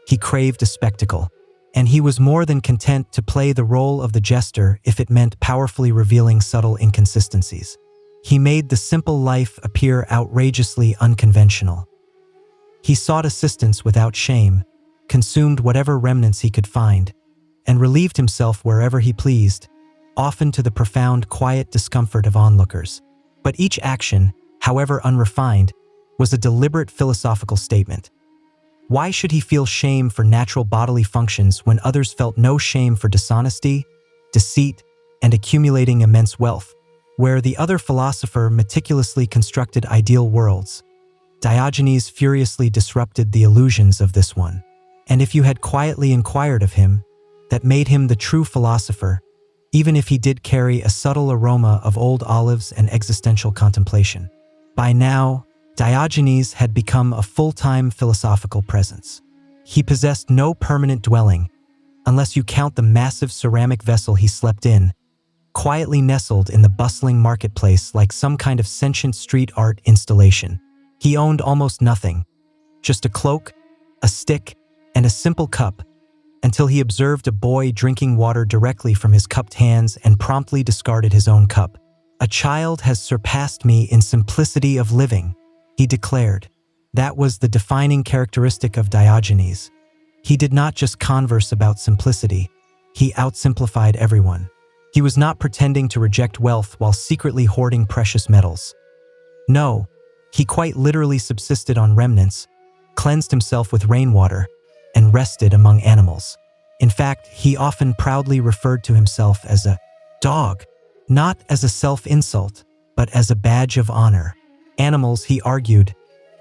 He craved a spectacle, and he was more than content to play the role of the jester if it meant powerfully revealing subtle inconsistencies. He made the simple life appear outrageously unconventional. He sought assistance without shame, consumed whatever remnants he could find, and relieved himself wherever he pleased, often to the profound, quiet discomfort of onlookers. But each action, however unrefined, was a deliberate philosophical statement. Why should he feel shame for natural bodily functions when others felt no shame for dishonesty, deceit, and accumulating immense wealth? Where the other philosopher meticulously constructed ideal worlds, Diogenes furiously disrupted the illusions of this one. And if you had quietly inquired of him, that made him the true philosopher, even if he did carry a subtle aroma of old olives and existential contemplation. By now, Diogenes had become a full-time philosophical presence. He possessed no permanent dwelling, unless you count the massive ceramic vessel he slept in, quietly nestled in the bustling marketplace like some kind of sentient street art installation. He owned almost nothing, just a cloak, a stick, and a simple cup, until he observed a boy drinking water directly from his cupped hands and promptly discarded his own cup. "A child has surpassed me in simplicity of living," he declared. That was the defining characteristic of Diogenes. He did not just converse about simplicity, he outsimplified everyone. He was not pretending to reject wealth while secretly hoarding precious metals. No, he quite literally subsisted on remnants, cleansed himself with rainwater, and rested among animals. In fact, he often proudly referred to himself as a dog, not as a self-insult, but as a badge of honor. Animals, he argued,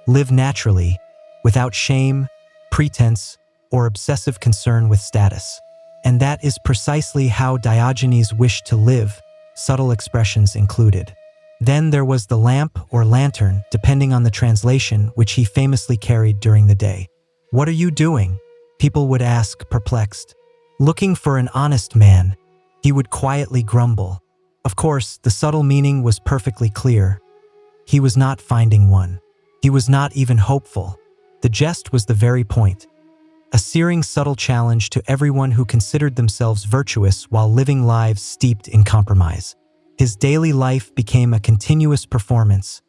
live naturally, without shame, pretense, or obsessive concern with status. And that is precisely how Diogenes wished to live, subtle expressions included. Then there was the lamp or lantern, depending on the translation, which he famously carried during the day. "What are you doing?" people would ask, perplexed. "Looking for an honest man," he would quietly grumble. Of course, the subtle meaning was perfectly clear. He was not finding one. He was not even hopeful. The jest was the very point. A searing, subtle challenge to everyone who considered themselves virtuous while living lives steeped in compromise. His daily life became a continuous performance,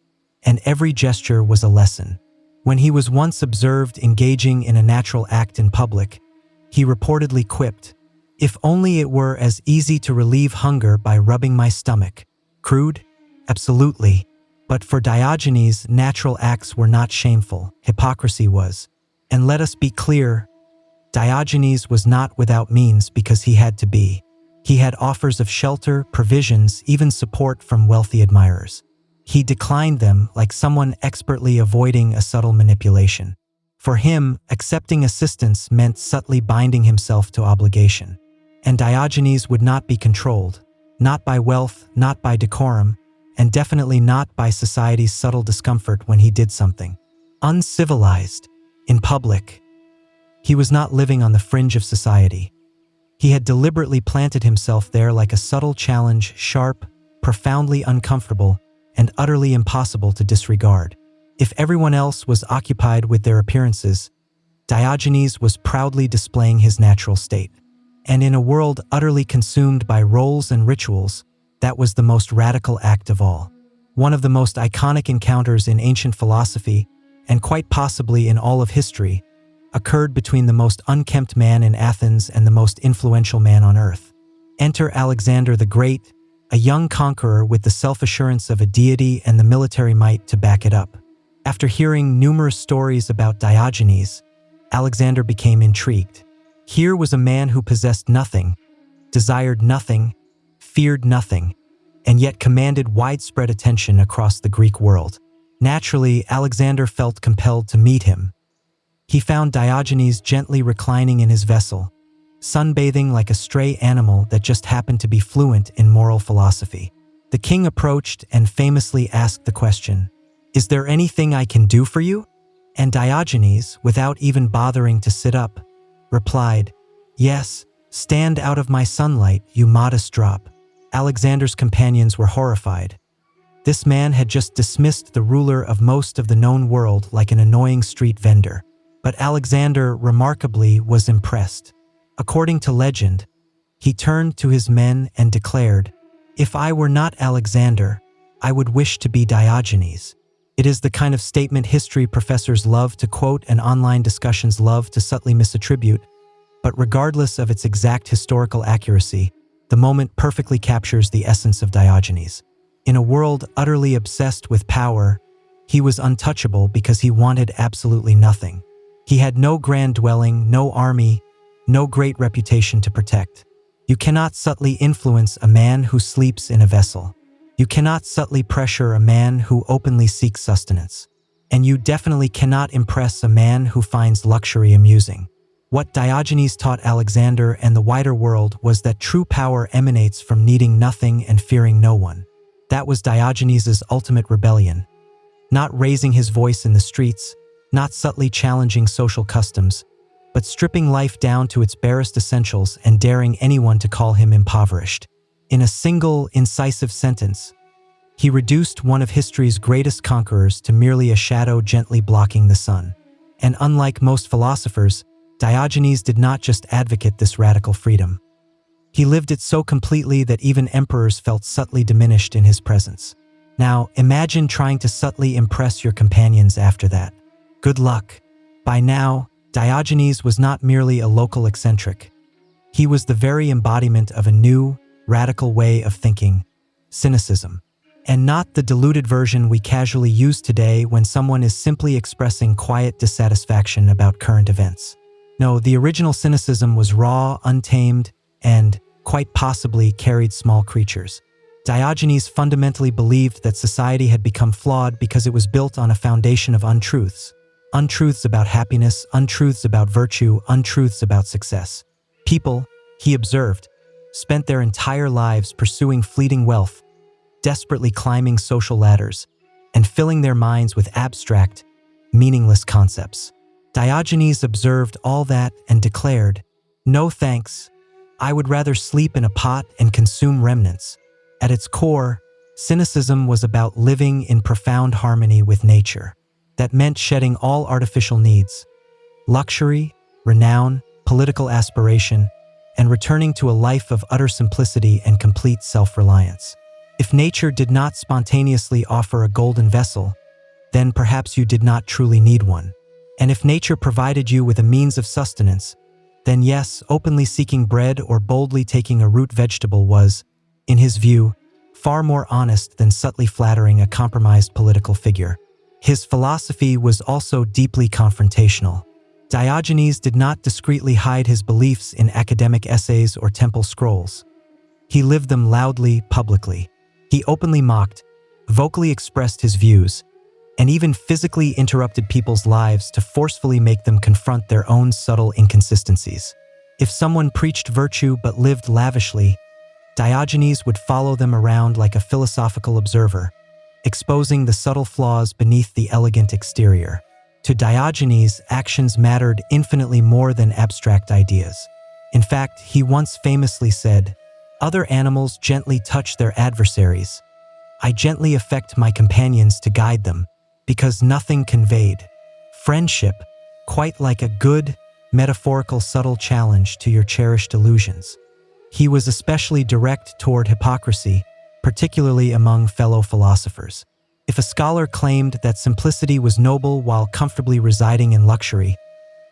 and every gesture was a lesson. When he was once observed engaging in a natural act in public, he reportedly quipped, "If only it were as easy to relieve hunger by rubbing my stomach." Crude? Absolutely. But for Diogenes, natural acts were not shameful. Hypocrisy was. And let us be clear, Diogenes was not without means because he had to be. He had offers of shelter, provisions, even support from wealthy admirers. He declined them like someone expertly avoiding a subtle manipulation. For him, accepting assistance meant subtly binding himself to obligation. And Diogenes would not be controlled, not by wealth, not by decorum, and definitely not by society's subtle discomfort when he did something uncivilized in public. He was not living on the fringe of society. He had deliberately planted himself there like a subtle challenge, sharp, profoundly uncomfortable, and utterly impossible to disregard. If everyone else was occupied with their appearances, Diogenes was proudly displaying his natural state. And in a world utterly consumed by roles and rituals, that was the most radical act of all. One of the most iconic encounters in ancient philosophy, and quite possibly in all of history, occurred between the most unkempt man in Athens and the most influential man on earth. Enter Alexander the Great, a young conqueror with the self-assurance of a deity and the military might to back it up. After hearing numerous stories about Diogenes, Alexander became intrigued. Here was a man who possessed nothing, desired nothing, feared nothing, and yet commanded widespread attention across the Greek world. Naturally, Alexander felt compelled to meet him. He found Diogenes gently reclining in his vessel, sunbathing like a stray animal that just happened to be fluent in moral philosophy. The king approached and famously asked the question, "Is there anything I can do for you?" And Diogenes, without even bothering to sit up, replied, "Yes, stand out of my sunlight, you modest drop." Alexander's companions were horrified. This man had just dismissed the ruler of most of the known world like an annoying street vendor. But Alexander, remarkably, was impressed. According to legend, he turned to his men and declared, "If I were not Alexander, I would wish to be Diogenes." It is the kind of statement history professors love to quote and online discussions love to subtly misattribute, but regardless of its exact historical accuracy, the moment perfectly captures the essence of Diogenes. In a world utterly obsessed with power, he was untouchable because he wanted absolutely nothing. He had no grand dwelling, no army, no great reputation to protect. You cannot subtly influence a man who sleeps in a vessel. You cannot subtly pressure a man who openly seeks sustenance. And you definitely cannot impress a man who finds luxury amusing. What Diogenes taught Alexander and the wider world was that true power emanates from needing nothing and fearing no one. That was Diogenes's ultimate rebellion. Not raising his voice in the streets, not subtly challenging social customs, but stripping life down to its barest essentials and daring anyone to call him impoverished. In a single, incisive sentence, he reduced one of history's greatest conquerors to merely a shadow gently blocking the sun. And unlike most philosophers, Diogenes did not just advocate this radical freedom. He lived it so completely that even emperors felt subtly diminished in his presence. Now, imagine trying to subtly impress your companions after that. Good luck. By now, Diogenes was not merely a local eccentric. He was the very embodiment of a new, radical way of thinking, cynicism. And not the diluted version we casually use today when someone is simply expressing quiet dissatisfaction about current events. No, the original cynicism was raw, untamed, and, quite possibly, carried small creatures. Diogenes fundamentally believed that society had become flawed because it was built on a foundation of untruths. Untruths about happiness, untruths about virtue, untruths about success. People, he observed, spent their entire lives pursuing fleeting wealth, desperately climbing social ladders, and filling their minds with abstract, meaningless concepts. Diogenes observed all that and declared, "No thanks, I would rather sleep in a pot and consume remnants." At its core, cynicism was about living in profound harmony with nature. That meant shedding all artificial needs, luxury, renown, political aspiration, and returning to a life of utter simplicity and complete self-reliance. If nature did not spontaneously offer a golden vessel, then perhaps you did not truly need one. And if nature provided you with a means of sustenance, then yes, openly seeking bread or boldly taking a root vegetable was, in his view, far more honest than subtly flattering a compromised political figure. His philosophy was also deeply confrontational. Diogenes did not discreetly hide his beliefs in academic essays or temple scrolls. He lived them loudly, publicly. He openly mocked, vocally expressed his views, and even physically interrupted people's lives to forcefully make them confront their own subtle inconsistencies. If someone preached virtue but lived lavishly, Diogenes would follow them around like a philosophical observer, exposing the subtle flaws beneath the elegant exterior. To Diogenes, actions mattered infinitely more than abstract ideas. In fact, he once famously said, "Other animals gently touch their adversaries. I gently affect my companions to guide them, because nothing conveyed friendship quite like a good, metaphorical subtle challenge to your cherished illusions." He was especially direct toward hypocrisy, particularly among fellow philosophers. If a scholar claimed that simplicity was noble while comfortably residing in luxury,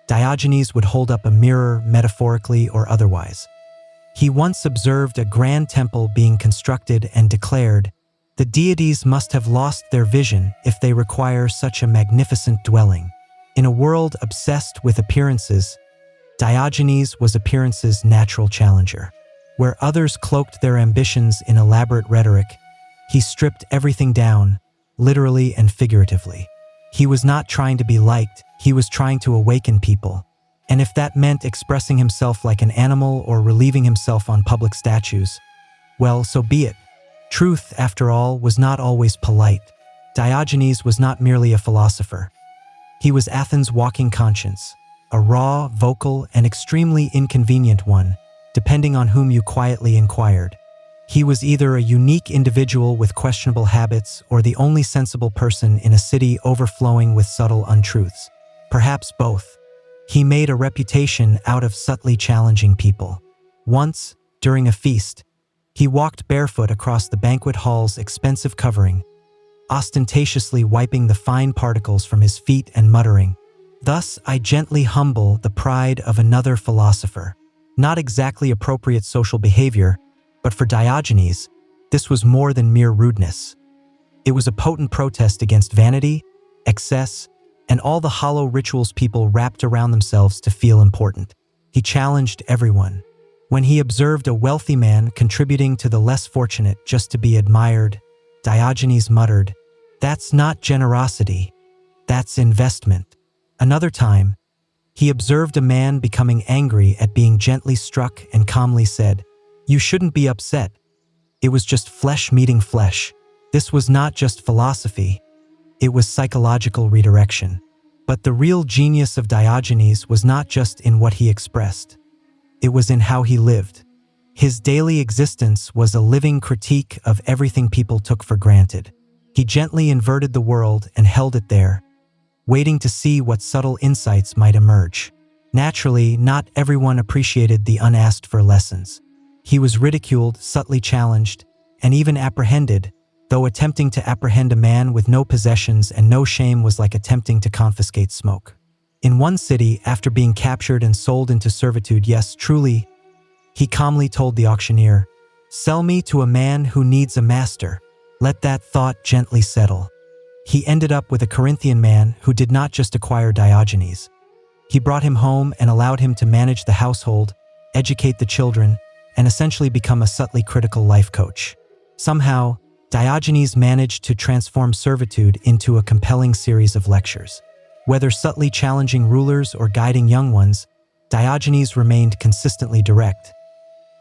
Diogenes would hold up a mirror, metaphorically or otherwise. He once observed a grand temple being constructed and declared, "The deities must have lost their vision if they require such a magnificent dwelling." In a world obsessed with appearances, Diogenes was appearance's natural challenger. Where others cloaked their ambitions in elaborate rhetoric, he stripped everything down, literally and figuratively. He was not trying to be liked, he was trying to awaken people. And if that meant expressing himself like an animal or relieving himself on public statues, well, so be it. Truth, after all, was not always polite. Diogenes was not merely a philosopher. He was Athens' walking conscience, a raw, vocal, and extremely inconvenient one, depending on whom you quietly inquired. He was either a unique individual with questionable habits or the only sensible person in a city overflowing with subtle untruths. Perhaps both. He made a reputation out of subtly challenging people. Once, during a feast, he walked barefoot across the banquet hall's expensive covering, ostentatiously wiping the fine particles from his feet and muttering, "Thus I gently humble the pride of another philosopher." Not exactly appropriate social behavior, but for Diogenes, this was more than mere rudeness. It was a potent protest against vanity, excess, and all the hollow rituals people wrapped around themselves to feel important. He challenged everyone. When he observed a wealthy man contributing to the less fortunate just to be admired, Diogenes muttered, "That's not generosity, that's investment." Another time, he observed a man becoming angry at being gently struck and calmly said, "You shouldn't be upset. It was just flesh meeting flesh." This was not just philosophy, it was psychological redirection. But the real genius of Diogenes was not just in what he expressed. It was in how he lived. His daily existence was a living critique of everything people took for granted. He gently inverted the world and held it there, waiting to see what subtle insights might emerge. Naturally, not everyone appreciated the unasked-for lessons. He was ridiculed, subtly challenged, and even apprehended, though attempting to apprehend a man with no possessions and no shame was like attempting to confiscate smoke. In one city, after being captured and sold into servitude, yes, truly, he calmly told the auctioneer, "Sell me to a man who needs a master. Let that thought gently settle." He ended up with a Corinthian man who did not just acquire Diogenes. He brought him home and allowed him to manage the household, educate the children, and essentially become a subtly critical life coach. Somehow, Diogenes managed to transform servitude into a compelling series of lectures. Whether subtly challenging rulers or guiding young ones, Diogenes remained consistently direct.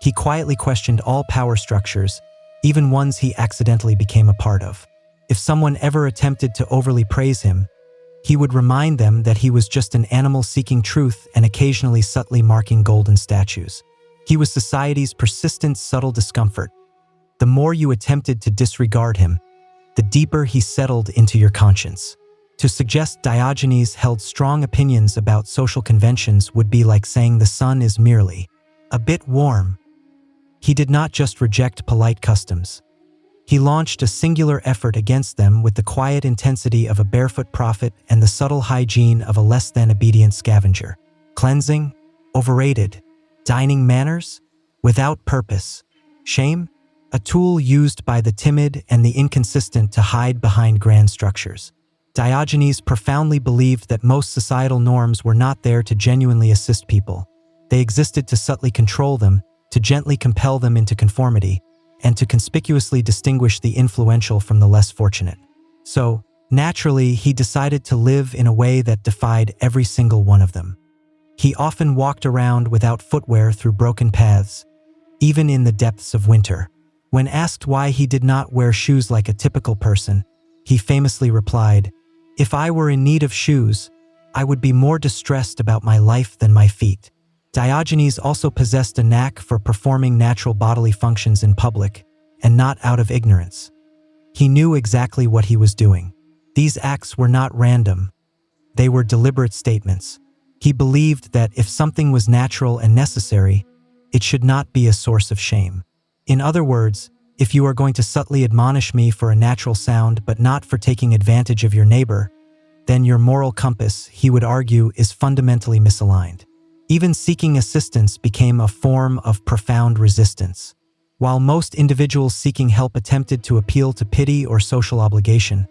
He quietly questioned all power structures, even ones he accidentally became a part of. If someone ever attempted to overly praise him, he would remind them that he was just an animal seeking truth and occasionally subtly marking golden statues. He was society's persistent, subtle discomfort. The more you attempted to disregard him, the deeper he settled into your conscience. To suggest Diogenes held strong opinions about social conventions would be like saying the sun is merely a bit warm. He did not just reject polite customs. He launched a singular effort against them with the quiet intensity of a barefoot prophet and the subtle hygiene of a less-than-obedient scavenger. Cleansing? Overrated. Dining manners? Without purpose. Shame? A tool used by the timid and the inconsistent to hide behind grand structures. Diogenes profoundly believed that most societal norms were not there to genuinely assist people. They existed to subtly control them, to gently compel them into conformity, and to conspicuously distinguish the influential from the less fortunate. So, naturally, he decided to live in a way that defied every single one of them. He often walked around without footwear through broken paths, even in the depths of winter. When asked why he did not wear shoes like a typical person, he famously replied, "If I were in need of shoes, I would be more distressed about my life than my feet." Diogenes also possessed a knack for performing natural bodily functions in public, and not out of ignorance. He knew exactly what he was doing. These acts were not random. They were deliberate statements. He believed that if something was natural and necessary, it should not be a source of shame. In other words, if you are going to subtly admonish me for a natural sound but not for taking advantage of your neighbor, then your moral compass, he would argue, is fundamentally misaligned. Even seeking assistance became a form of profound resistance. While most individuals seeking help attempted to appeal to pity or social obligation,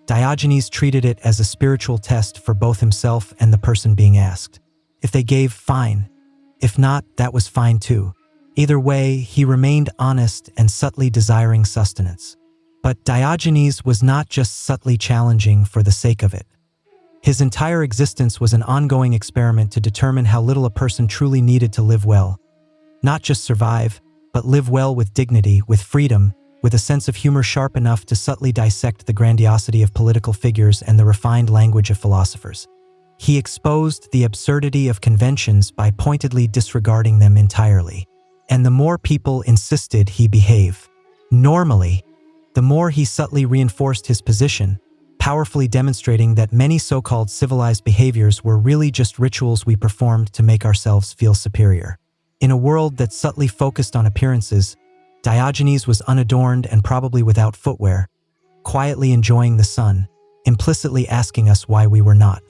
Diogenes treated it as a spiritual test for both himself and the person being asked. If they gave, fine. If not, that was fine too. Either way, he remained honest and subtly desiring sustenance. But Diogenes was not just subtly challenging for the sake of it. His entire existence was an ongoing experiment to determine how little a person truly needed to live well. Not just survive, but live well with dignity, with freedom, with a sense of humor sharp enough to subtly dissect the grandiosity of political figures and the refined language of philosophers. He exposed the absurdity of conventions by pointedly disregarding them entirely. And the more people insisted he behave normally, the more he subtly reinforced his position, powerfully demonstrating that many so-called civilized behaviors were really just rituals we performed to make ourselves feel superior. In a world that subtly focused on appearances, Diogenes was unadorned and probably without footwear, quietly enjoying the sun, implicitly asking us why we were not.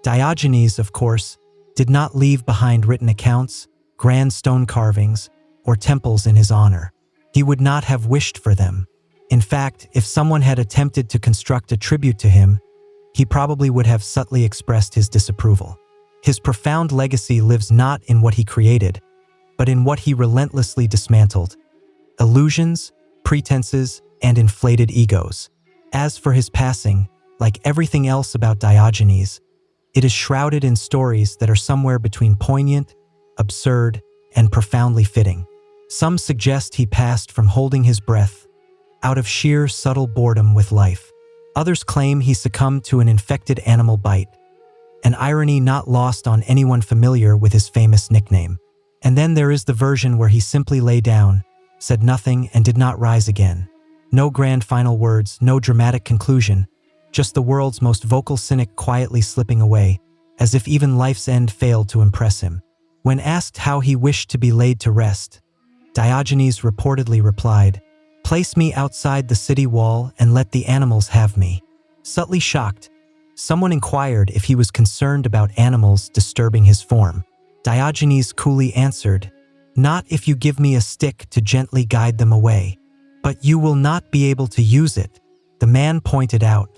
Diogenes, of course, did not leave behind written accounts, grand stone carvings, or temples in his honor. He would not have wished for them. In fact, if someone had attempted to construct a tribute to him, he probably would have subtly expressed his disapproval. His profound legacy lives not in what he created, but in what he relentlessly dismantled: illusions, pretenses, and inflated egos. As for his passing, like everything else about Diogenes, it is shrouded in stories that are somewhere between poignant, absurd, and profoundly fitting. Some suggest he passed from holding his breath, out of sheer subtle boredom with life. Others claim he succumbed to an infected animal bite, an irony not lost on anyone familiar with his famous nickname. And then there is the version where he simply lay down, said nothing, and did not rise again. No grand final words, no dramatic conclusion, just the world's most vocal cynic quietly slipping away, as if even life's end failed to impress him. When asked how he wished to be laid to rest, Diogenes reportedly replied, "Place me outside the city wall and let the animals have me." Subtly shocked, someone inquired if he was concerned about animals disturbing his form. Diogenes coolly answered, "Not if you give me a stick to gently guide them away." "But you will not be able to use it," the man pointed out.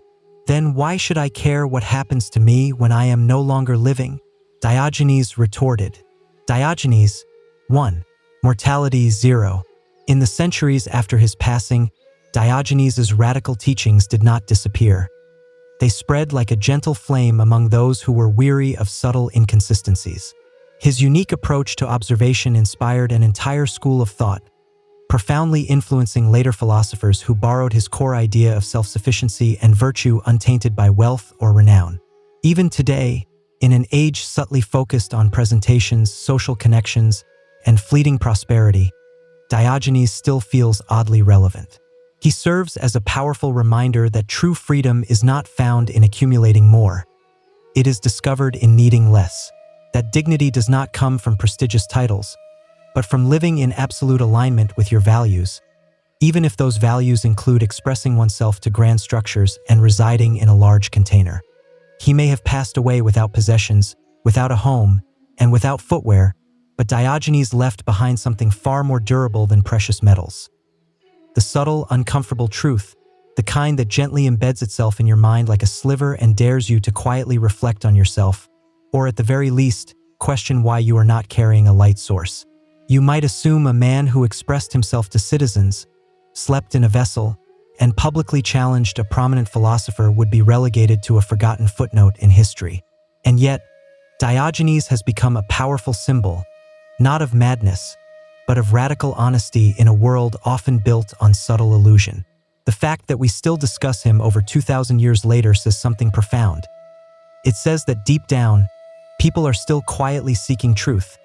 "Then why should I care what happens to me when I am no longer living?" Diogenes retorted. Diogenes, 1. Mortality 0. In the centuries after his passing, Diogenes' radical teachings did not disappear. They spread like a gentle flame among those who were weary of subtle inconsistencies. His unique approach to observation inspired an entire school of thought, profoundly influencing later philosophers who borrowed his core idea of self-sufficiency and virtue untainted by wealth or renown. Even today, in an age subtly focused on presentations, social connections, and fleeting prosperity, Diogenes still feels oddly relevant. He serves as a powerful reminder that true freedom is not found in accumulating more. It is discovered in needing less. That dignity does not come from prestigious titles, but from living in absolute alignment with your values, even if those values include expressing oneself to grand structures and residing in a large container. He may have passed away without possessions, without a home, and without footwear, but Diogenes left behind something far more durable than precious metals. The subtle, uncomfortable truth the kind that gently embeds itself in your mind like a sliver and dares you to quietly reflect on yourself, or at the very least, question why you are not carrying a light source. You might assume a man who expressed himself to citizens, slept in a vessel, and publicly challenged a prominent philosopher would be relegated to a forgotten footnote in history. And yet, Diogenes has become a powerful symbol, not of madness, but of radical honesty in a world often built on subtle illusion. The fact that we still discuss him over 2,000 years later says something profound. It says that deep down, people are still quietly seeking truth,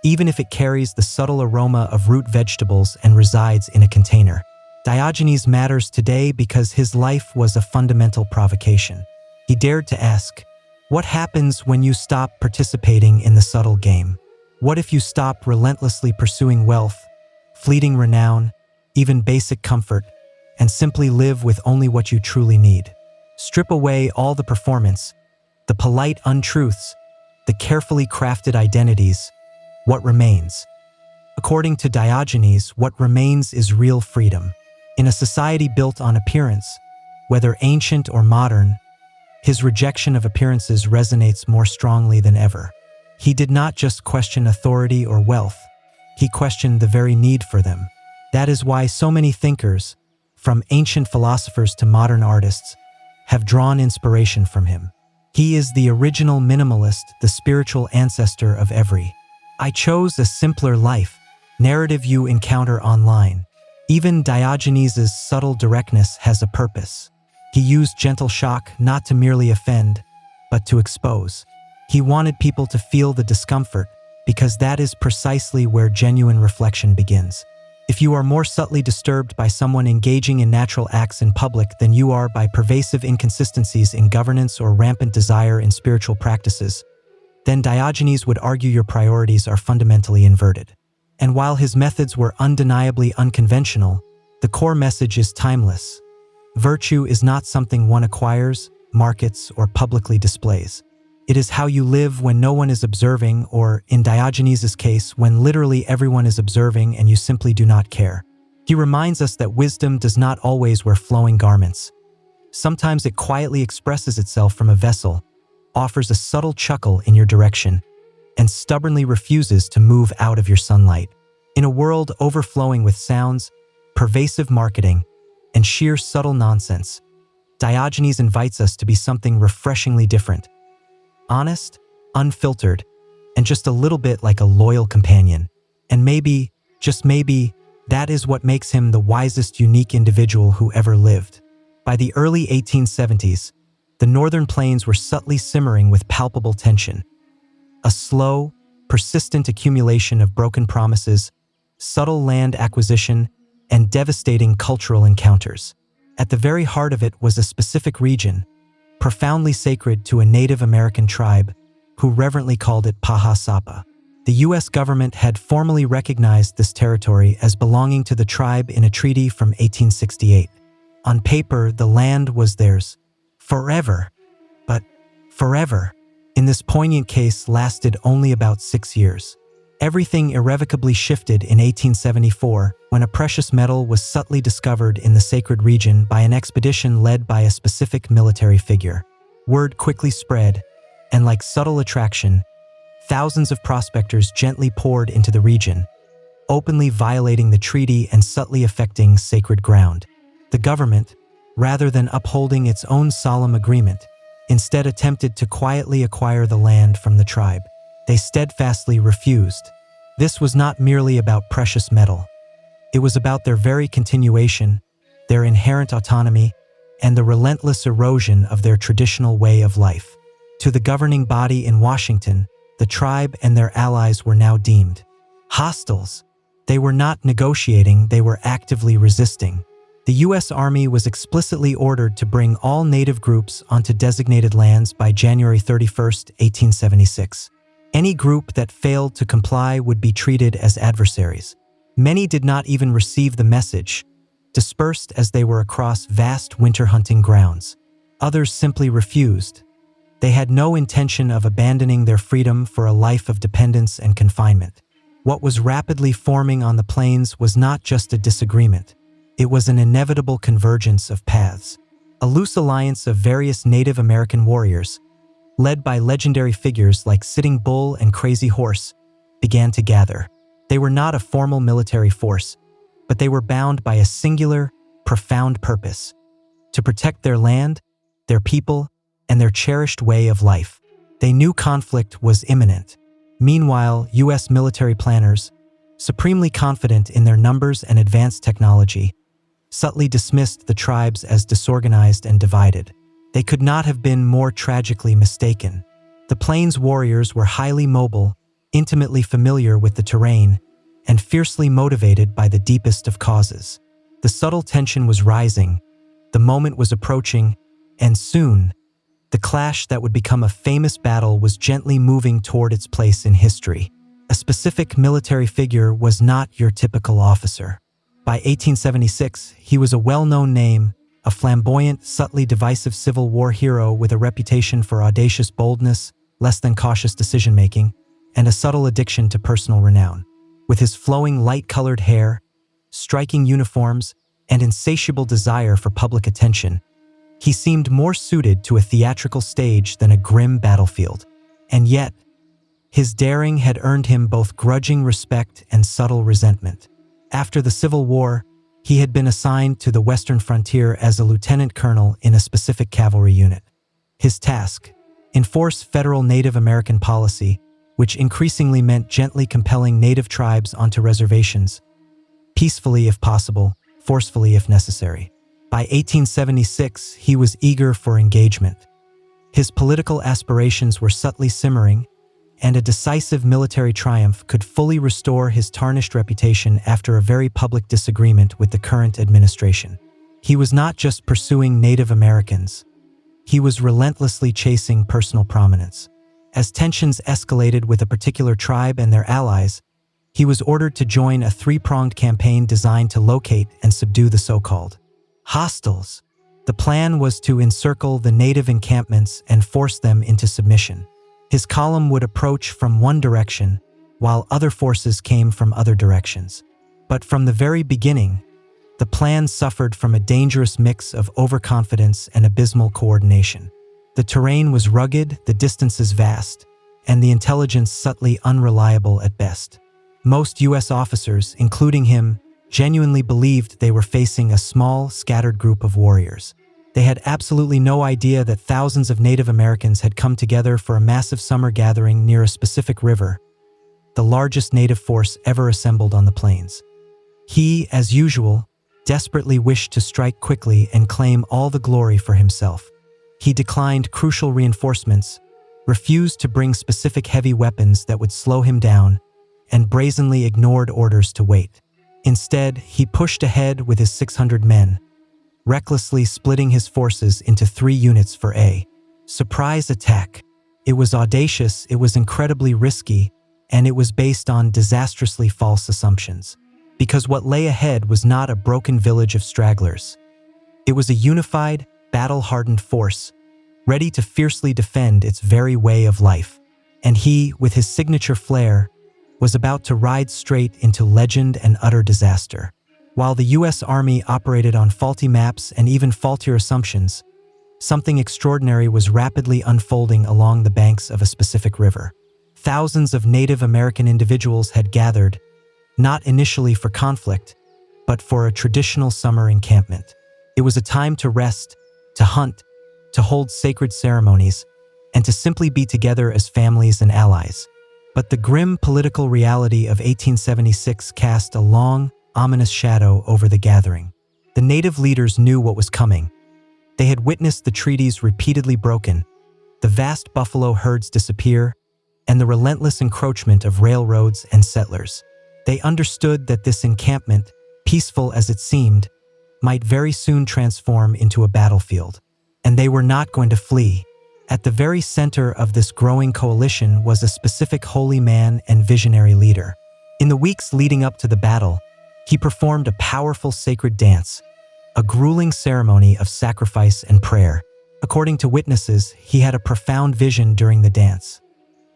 even if it carries the subtle aroma of root vegetables and resides in a container. Diogenes matters today because his life was a fundamental provocation. He dared to ask, what happens when you stop participating in the subtle game? What if you stop relentlessly pursuing wealth, fleeting renown, even basic comfort, and simply live with only what you truly need? Strip away all the performance, the polite untruths, the carefully crafted identities. What remains? According to Diogenes, what remains is real freedom. In a society built on appearance, whether ancient or modern, his rejection of appearances resonates more strongly than ever. He did not just question authority or wealth, he questioned the very need for them. That is why so many thinkers, from ancient philosophers to modern artists, have drawn inspiration from him. He is the original minimalist, the spiritual ancestor of every "I chose a simpler life" narrative you encounter online. Even Diogenes' subtle directness has a purpose. He used gentle shock not to merely offend, but to expose. He wanted people to feel the discomfort, because that is precisely where genuine reflection begins. If you are more subtly disturbed by someone engaging in natural acts in public than you are by pervasive inconsistencies in governance or rampant desire in spiritual practices, then Diogenes would argue your priorities are fundamentally inverted. And while his methods were undeniably unconventional, the core message is timeless. Virtue is not something one acquires, markets, or publicly displays. It is how you live when no one is observing, or, in Diogenes' case, when literally everyone is observing and you simply do not care. He reminds us that wisdom does not always wear flowing garments. Sometimes it quietly expresses itself from a vessel, offers a subtle chuckle in your direction, and stubbornly refuses to move out of your sunlight. In a world overflowing with sounds, pervasive marketing, and sheer subtle nonsense, Diogenes invites us to be something refreshingly different. Honest, unfiltered, and just a little bit like a loyal companion. And maybe, just maybe, that is what makes him the wisest, unique individual who ever lived. By the early 1870s, the northern plains were subtly simmering with palpable tension. A slow, persistent accumulation of broken promises, subtle land acquisition, and devastating cultural encounters. At the very heart of it was a specific region, profoundly sacred to a Native American tribe, who reverently called it Paha Sapa. The U.S. government had formally recognized this territory as belonging to the tribe in a treaty from 1868. On paper, the land was theirs, forever. But forever, in this poignant case, lasted only about 6 years. Everything irrevocably shifted in 1874 when a precious metal was subtly discovered in the sacred region by an expedition led by a specific military figure. Word quickly spread, and like subtle attraction, thousands of prospectors gently poured into the region, openly violating the treaty and subtly affecting sacred ground. The government, rather than upholding its own solemn agreement, instead attempted to quietly acquire the land from the tribe. They steadfastly refused. This was not merely about precious metal. It was about their very continuation, their inherent autonomy, and the relentless erosion of their traditional way of life. To the governing body in Washington, the tribe and their allies were now deemed hostiles. They were not negotiating, they were actively resisting. The U.S. Army was explicitly ordered to bring all Native groups onto designated lands by January 31, 1876. Any group that failed to comply would be treated as adversaries. Many did not even receive the message, dispersed as they were across vast winter hunting grounds. Others simply refused. They had no intention of abandoning their freedom for a life of dependence and confinement. What was rapidly forming on the plains was not just a disagreement. It was an inevitable convergence of paths. A loose alliance of various Native American warriors, led by legendary figures like Sitting Bull and Crazy Horse, began to gather. They were not a formal military force, but they were bound by a singular, profound purpose: to protect their land, their people, and their cherished way of life. They knew conflict was imminent. Meanwhile, U.S. military planners, supremely confident in their numbers and advanced technology, subtly dismissed the tribes as disorganized and divided. They could not have been more tragically mistaken. The Plains warriors were highly mobile, intimately familiar with the terrain, and fiercely motivated by the deepest of causes. The subtle tension was rising, the moment was approaching, and soon, the clash that would become a famous battle was gently moving toward its place in history. A specific military figure was not your typical officer. By 1876, he was a well-known name, a flamboyant, subtly divisive Civil War hero with a reputation for audacious boldness, less than cautious decision-making, and a subtle addiction to personal renown. With his flowing light-colored hair, striking uniforms, and insatiable desire for public attention, he seemed more suited to a theatrical stage than a grim battlefield. And yet, his daring had earned him both grudging respect and subtle resentment. After the Civil War, he had been assigned to the western frontier as a lieutenant colonel in a specific cavalry unit. His task: enforce federal Native American policy, which increasingly meant gently compelling Native tribes onto reservations, peacefully if possible, forcefully if necessary. By 1876, he was eager for engagement. His political aspirations were subtly simmering, and a decisive military triumph could fully restore his tarnished reputation after a very public disagreement with the current administration. He was not just pursuing Native Americans. He was relentlessly chasing personal prominence. As tensions escalated with a particular tribe and their allies, he was ordered to join a three-pronged campaign designed to locate and subdue the so-called hostiles. The plan was to encircle the native encampments and force them into submission. His column would approach from one direction, while other forces came from other directions. But from the very beginning, the plan suffered from a dangerous mix of overconfidence and abysmal coordination. The terrain was rugged, the distances vast, and the intelligence subtly unreliable at best. Most U.S. officers, including him, genuinely believed they were facing a small, scattered group of warriors. They had absolutely no idea that thousands of Native Americans had come together for a massive summer gathering near a specific river, the largest native force ever assembled on the plains. He, as usual, desperately wished to strike quickly and claim all the glory for himself. He declined crucial reinforcements, refused to bring specific heavy weapons that would slow him down, and brazenly ignored orders to wait. Instead, he pushed ahead with his 600 men, recklessly splitting his forces into 3 units for a surprise attack. It was audacious, it was incredibly risky, and it was based on disastrously false assumptions. Because what lay ahead was not a broken village of stragglers. It was a unified, battle-hardened force, ready to fiercely defend its very way of life. And he, with his signature flair, was about to ride straight into legend and utter disaster. While the U.S. Army operated on faulty maps and even faultier assumptions, something extraordinary was rapidly unfolding along the banks of a specific river. Thousands of Native American individuals had gathered, not initially for conflict, but for a traditional summer encampment. It was a time to rest, to hunt, to hold sacred ceremonies, and to simply be together as families and allies. But the grim political reality of 1876 cast a long, ominous shadow over the gathering. The native leaders knew what was coming. They had witnessed the treaties repeatedly broken, the vast buffalo herds disappear, and the relentless encroachment of railroads and settlers. They understood that this encampment, peaceful as it seemed, might very soon transform into a battlefield. And they were not going to flee. At the very center of this growing coalition was a specific holy man and visionary leader. In the weeks leading up to the battle, he performed a powerful sacred dance, a grueling ceremony of sacrifice and prayer. According to witnesses, he had a profound vision during the dance.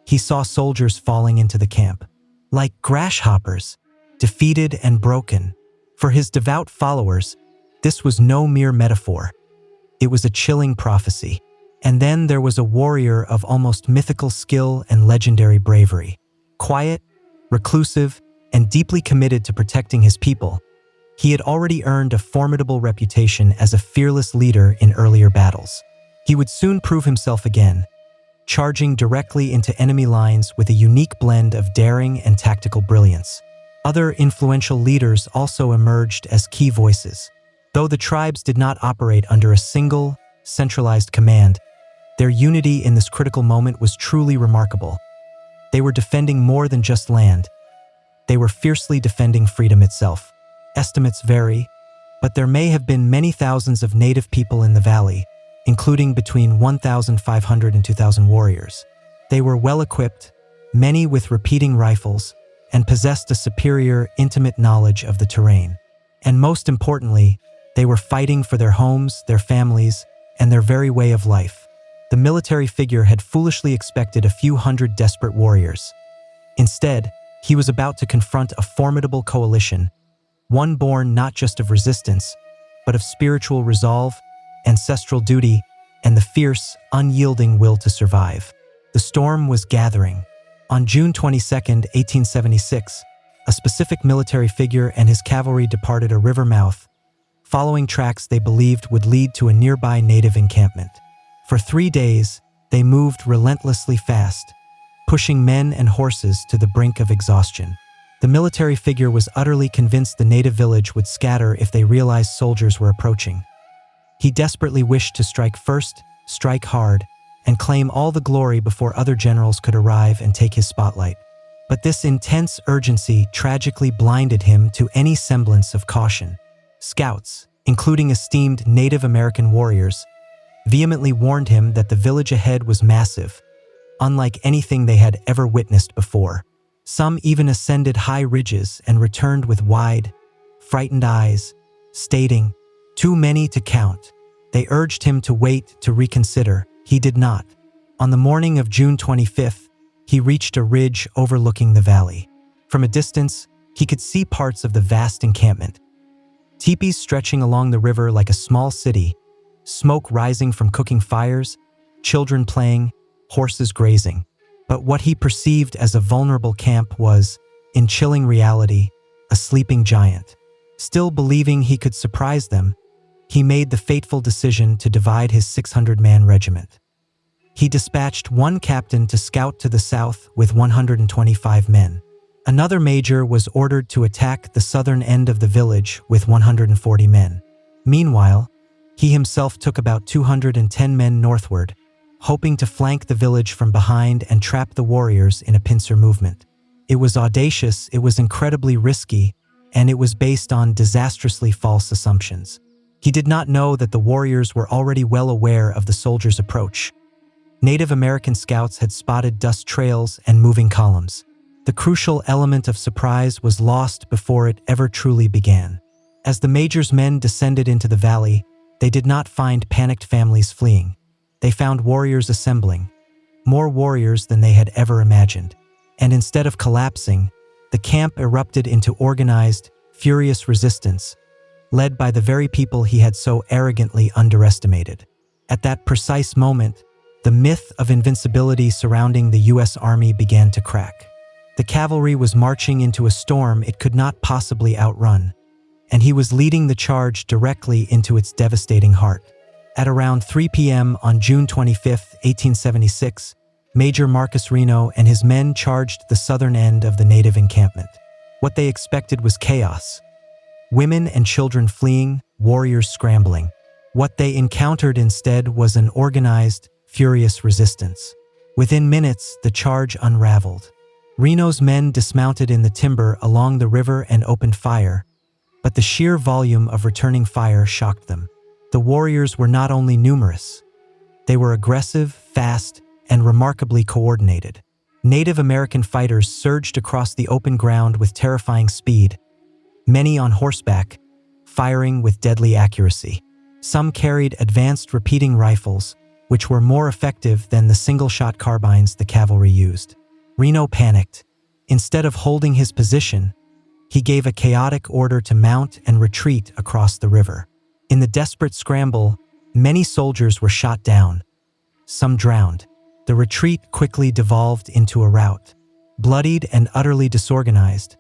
He saw soldiers falling into the camp, like grasshoppers, defeated and broken, For his devout followers, this was no mere metaphor. It was a chilling prophecy. And then there was a warrior of almost mythical skill and legendary bravery. Quiet, reclusive, and deeply committed to protecting his people, he had already earned a formidable reputation as a fearless leader in earlier battles. He would soon prove himself again, charging directly into enemy lines with a unique blend of daring and tactical brilliance. Other influential leaders also emerged as key voices. Though the tribes did not operate under a single, centralized command, their unity in this critical moment was truly remarkable. They were defending more than just land. They were fiercely defending freedom itself. Estimates vary, but there may have been many thousands of native people in the valley, including between 1,500 and 2,000 warriors. They were well-equipped, many with repeating rifles, and possessed a superior, intimate knowledge of the terrain. And most importantly, they were fighting for their homes, their families, and their very way of life. The military figure had foolishly expected a few hundred desperate warriors. Instead, he was about to confront a formidable coalition, one born not just of resistance, but of spiritual resolve, ancestral duty, and the fierce, unyielding will to survive. The storm was gathering. On June 22, 1876, a specific military figure and his cavalry departed a river mouth, following tracks they believed would lead to a nearby native encampment. For 3 days, they moved relentlessly fast, pushing men and horses to the brink of exhaustion. The military figure was utterly convinced the native village would scatter if they realized soldiers were approaching. He desperately wished to strike first, strike hard, and claim all the glory before other generals could arrive and take his spotlight. But this intense urgency tragically blinded him to any semblance of caution. Scouts, including esteemed Native American warriors, vehemently warned him that the village ahead was massive, unlike anything they had ever witnessed before. Some even ascended high ridges and returned with wide, frightened eyes, stating, "Too many to count." They urged him to wait, to reconsider. He did not. On the morning of June 25th, he reached a ridge overlooking the valley. From a distance, he could see parts of the vast encampment. Teepees stretching along the river like a small city, smoke rising from cooking fires, children playing, horses grazing. But what he perceived as a vulnerable camp was, in chilling reality, a sleeping giant. Still believing he could surprise them, he made the fateful decision to divide his 600-man regiment. He dispatched one captain to scout to the south with 125 men. Another major was ordered to attack the southern end of the village with 140 men. Meanwhile, he himself took about 210 men northward, hoping to flank the village from behind and trap the warriors in a pincer movement. It was audacious, it was incredibly risky, and it was based on disastrously false assumptions. He did not know that the warriors were already well aware of the soldiers' approach. Native American scouts had spotted dust trails and moving columns. The crucial element of surprise was lost before it ever truly began. As the major's men descended into the valley, they did not find panicked families fleeing. They found warriors assembling, more warriors than they had ever imagined. And instead of collapsing, the camp erupted into organized, furious resistance, led by the very people he had so arrogantly underestimated. At that precise moment, the myth of invincibility surrounding the U.S. Army began to crack. The cavalry was marching into a storm it could not possibly outrun, and he was leading the charge directly into its devastating heart. At around 3 p.m. on June 25, 1876, Major Marcus Reno and his men charged the southern end of the native encampment. What they expected was chaos. Women and children fleeing, warriors scrambling. What they encountered instead was an organized, furious resistance. Within minutes, the charge unraveled. Reno's men dismounted in the timber along the river and opened fire, but the sheer volume of returning fire shocked them. The warriors were not only numerous, they were aggressive, fast, and remarkably coordinated. Native American fighters surged across the open ground with terrifying speed, many on horseback, firing with deadly accuracy. Some carried advanced repeating rifles, which were more effective than the single-shot carbines the cavalry used. Reno panicked. Instead of holding his position, he gave a chaotic order to mount and retreat across the river. In the desperate scramble, many soldiers were shot down. Some drowned. The retreat quickly devolved into a rout. Bloodied and utterly disorganized,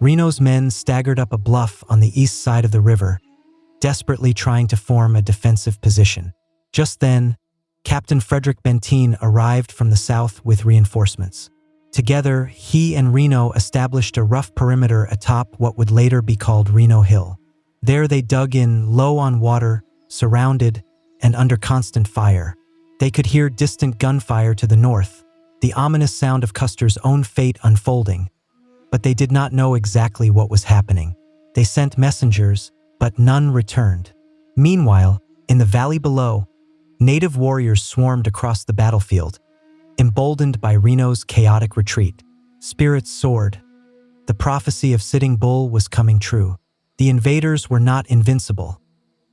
Reno's men staggered up a bluff on the east side of the river, desperately trying to form a defensive position. Just then, Captain Frederick Benteen arrived from the south with reinforcements. Together, he and Reno established a rough perimeter atop what would later be called Reno Hill. There they dug in low on water, surrounded, and under constant fire. They could hear distant gunfire to the north, the ominous sound of Custer's own fate unfolding. But they did not know exactly what was happening. They sent messengers, but none returned. Meanwhile, in the valley below, native warriors swarmed across the battlefield, emboldened by Reno's chaotic retreat. Spirits soared. The prophecy of Sitting Bull was coming true. The invaders were not invincible.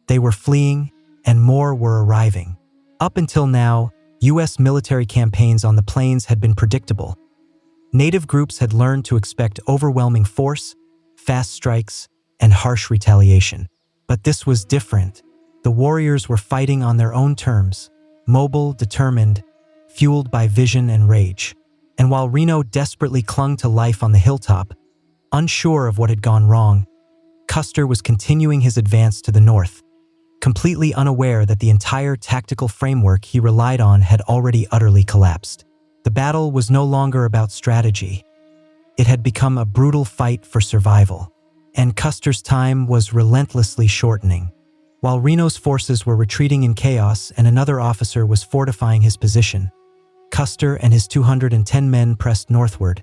They were fleeing, and more were arriving. Up until now, U.S. military campaigns on the plains had been predictable. Native groups had learned to expect overwhelming force, fast strikes, and harsh retaliation. But this was different. The warriors were fighting on their own terms, mobile, determined, fueled by vision and rage. And while Reno desperately clung to life on the hilltop, unsure of what had gone wrong, Custer was continuing his advance to the north, completely unaware that the entire tactical framework he relied on had already utterly collapsed. The battle was no longer about strategy. It had become a brutal fight for survival, and Custer's time was relentlessly shortening. While Reno's forces were retreating in chaos and another officer was fortifying his position, Custer and his 210 men pressed northward,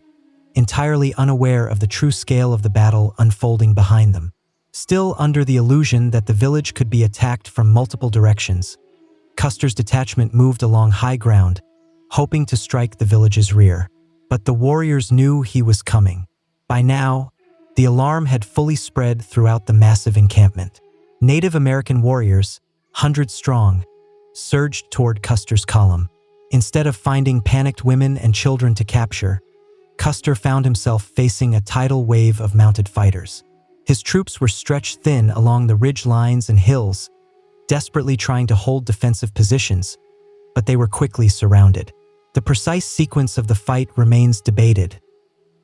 entirely unaware of the true scale of the battle unfolding behind them. Still under the illusion that the village could be attacked from multiple directions, Custer's detachment moved along high ground, hoping to strike the village's rear. But the warriors knew he was coming. By now, the alarm had fully spread throughout the massive encampment. Native American warriors, hundreds strong, surged toward Custer's column. Instead of finding panicked women and children to capture, Custer found himself facing a tidal wave of mounted fighters. His troops were stretched thin along the ridge lines and hills, desperately trying to hold defensive positions, but they were quickly surrounded. The precise sequence of the fight remains debated.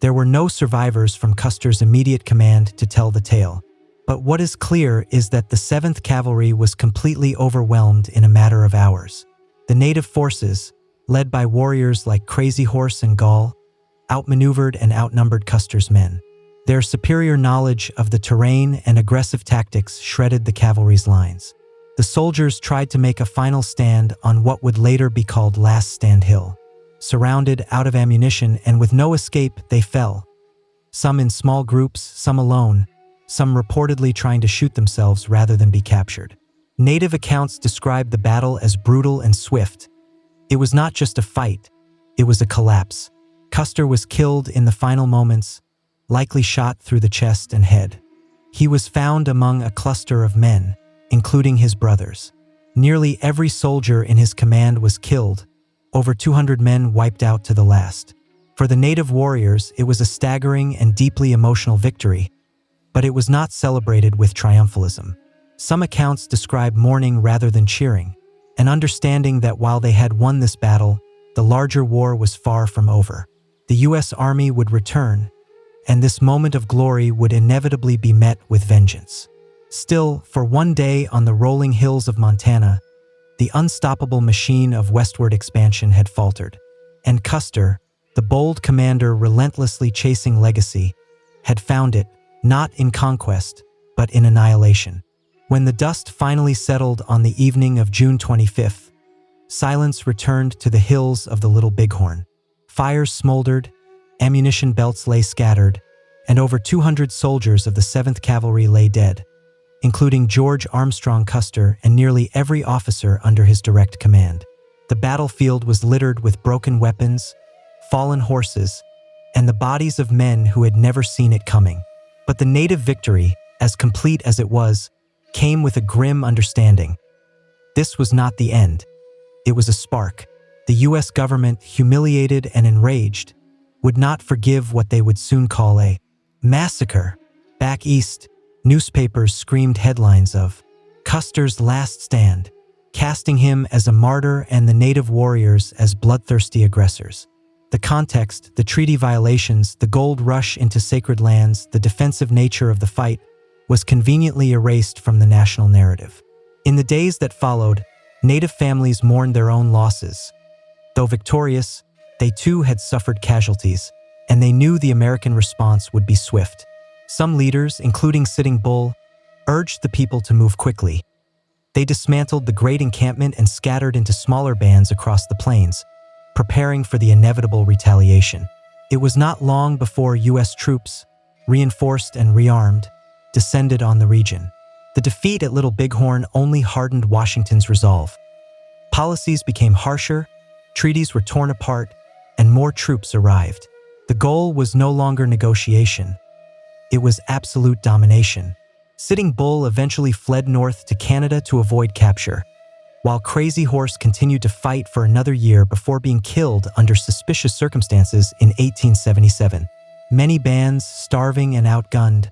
There were no survivors from Custer's immediate command to tell the tale. But what is clear is that the 7th Cavalry was completely overwhelmed in a matter of hours. The native forces, led by warriors like Crazy Horse and Gall, outmaneuvered and outnumbered Custer's men. Their superior knowledge of the terrain and aggressive tactics shredded the cavalry's lines. The soldiers tried to make a final stand on what would later be called Last Stand Hill. Surrounded, out of ammunition, and with no escape, they fell. Some in small groups, some alone, some reportedly trying to shoot themselves rather than be captured. Native accounts described the battle as brutal and swift. It was not just a fight, it was a collapse. Custer was killed in the final moments, likely shot through the chest and head. He was found among a cluster of men, including his brothers. Nearly every soldier in his command was killed, over 200 men wiped out to the last. For the native warriors, it was a staggering and deeply emotional victory, but it was not celebrated with triumphalism. Some accounts describe mourning rather than cheering, an understanding that while they had won this battle, the larger war was far from over. The U.S. Army would return, and this moment of glory would inevitably be met with vengeance. Still, for one day on the rolling hills of Montana, the unstoppable machine of westward expansion had faltered, and Custer, the bold commander relentlessly chasing legacy, had found it, not in conquest, but in annihilation. When the dust finally settled on the evening of June 25th, silence returned to the hills of the Little Bighorn. Fires smoldered, ammunition belts lay scattered, and over 200 soldiers of the 7th Cavalry lay dead, including George Armstrong Custer and nearly every officer under his direct command. The battlefield was littered with broken weapons, fallen horses, and the bodies of men who had never seen it coming. But the native victory, as complete as it was, came with a grim understanding. This was not the end. It was a spark. The U.S. government, humiliated and enraged, would not forgive what they would soon call a massacre. Back east, newspapers screamed headlines of Custer's last stand, casting him as a martyr and the native warriors as bloodthirsty aggressors. The context, the treaty violations, the gold rush into sacred lands, the defensive nature of the fight was conveniently erased from the national narrative. In the days that followed, native families mourned their own losses. Though victorious, they too had suffered casualties, and they knew the American response would be swift. Some leaders, including Sitting Bull, urged the people to move quickly. They dismantled the great encampment and scattered into smaller bands across the plains, preparing for the inevitable retaliation. It was not long before U.S. troops, reinforced and rearmed, descended on the region. The defeat at Little Bighorn only hardened Washington's resolve. Policies became harsher, treaties were torn apart, and more troops arrived. The goal was no longer negotiation. It was absolute domination. Sitting Bull eventually fled north to Canada to avoid capture, while Crazy Horse continued to fight for another year before being killed under suspicious circumstances in 1877. Many bands, starving and outgunned,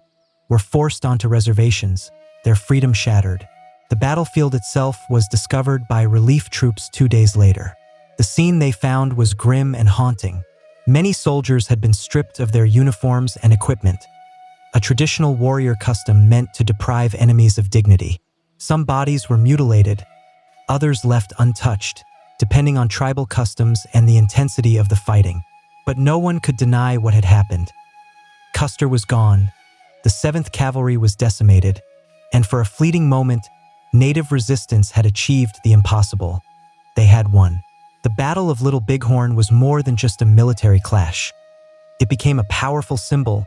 were forced onto reservations, their freedom shattered. The battlefield itself was discovered by relief troops 2 days later. The scene they found was grim and haunting. Many soldiers had been stripped of their uniforms and equipment, a traditional warrior custom meant to deprive enemies of dignity. Some bodies were mutilated, others left untouched, depending on tribal customs and the intensity of the fighting. But no one could deny what had happened. Custer was gone, the 7th Cavalry was decimated, and for a fleeting moment, native resistance had achieved the impossible. They had won. The Battle of Little Bighorn was more than just a military clash. It became a powerful symbol,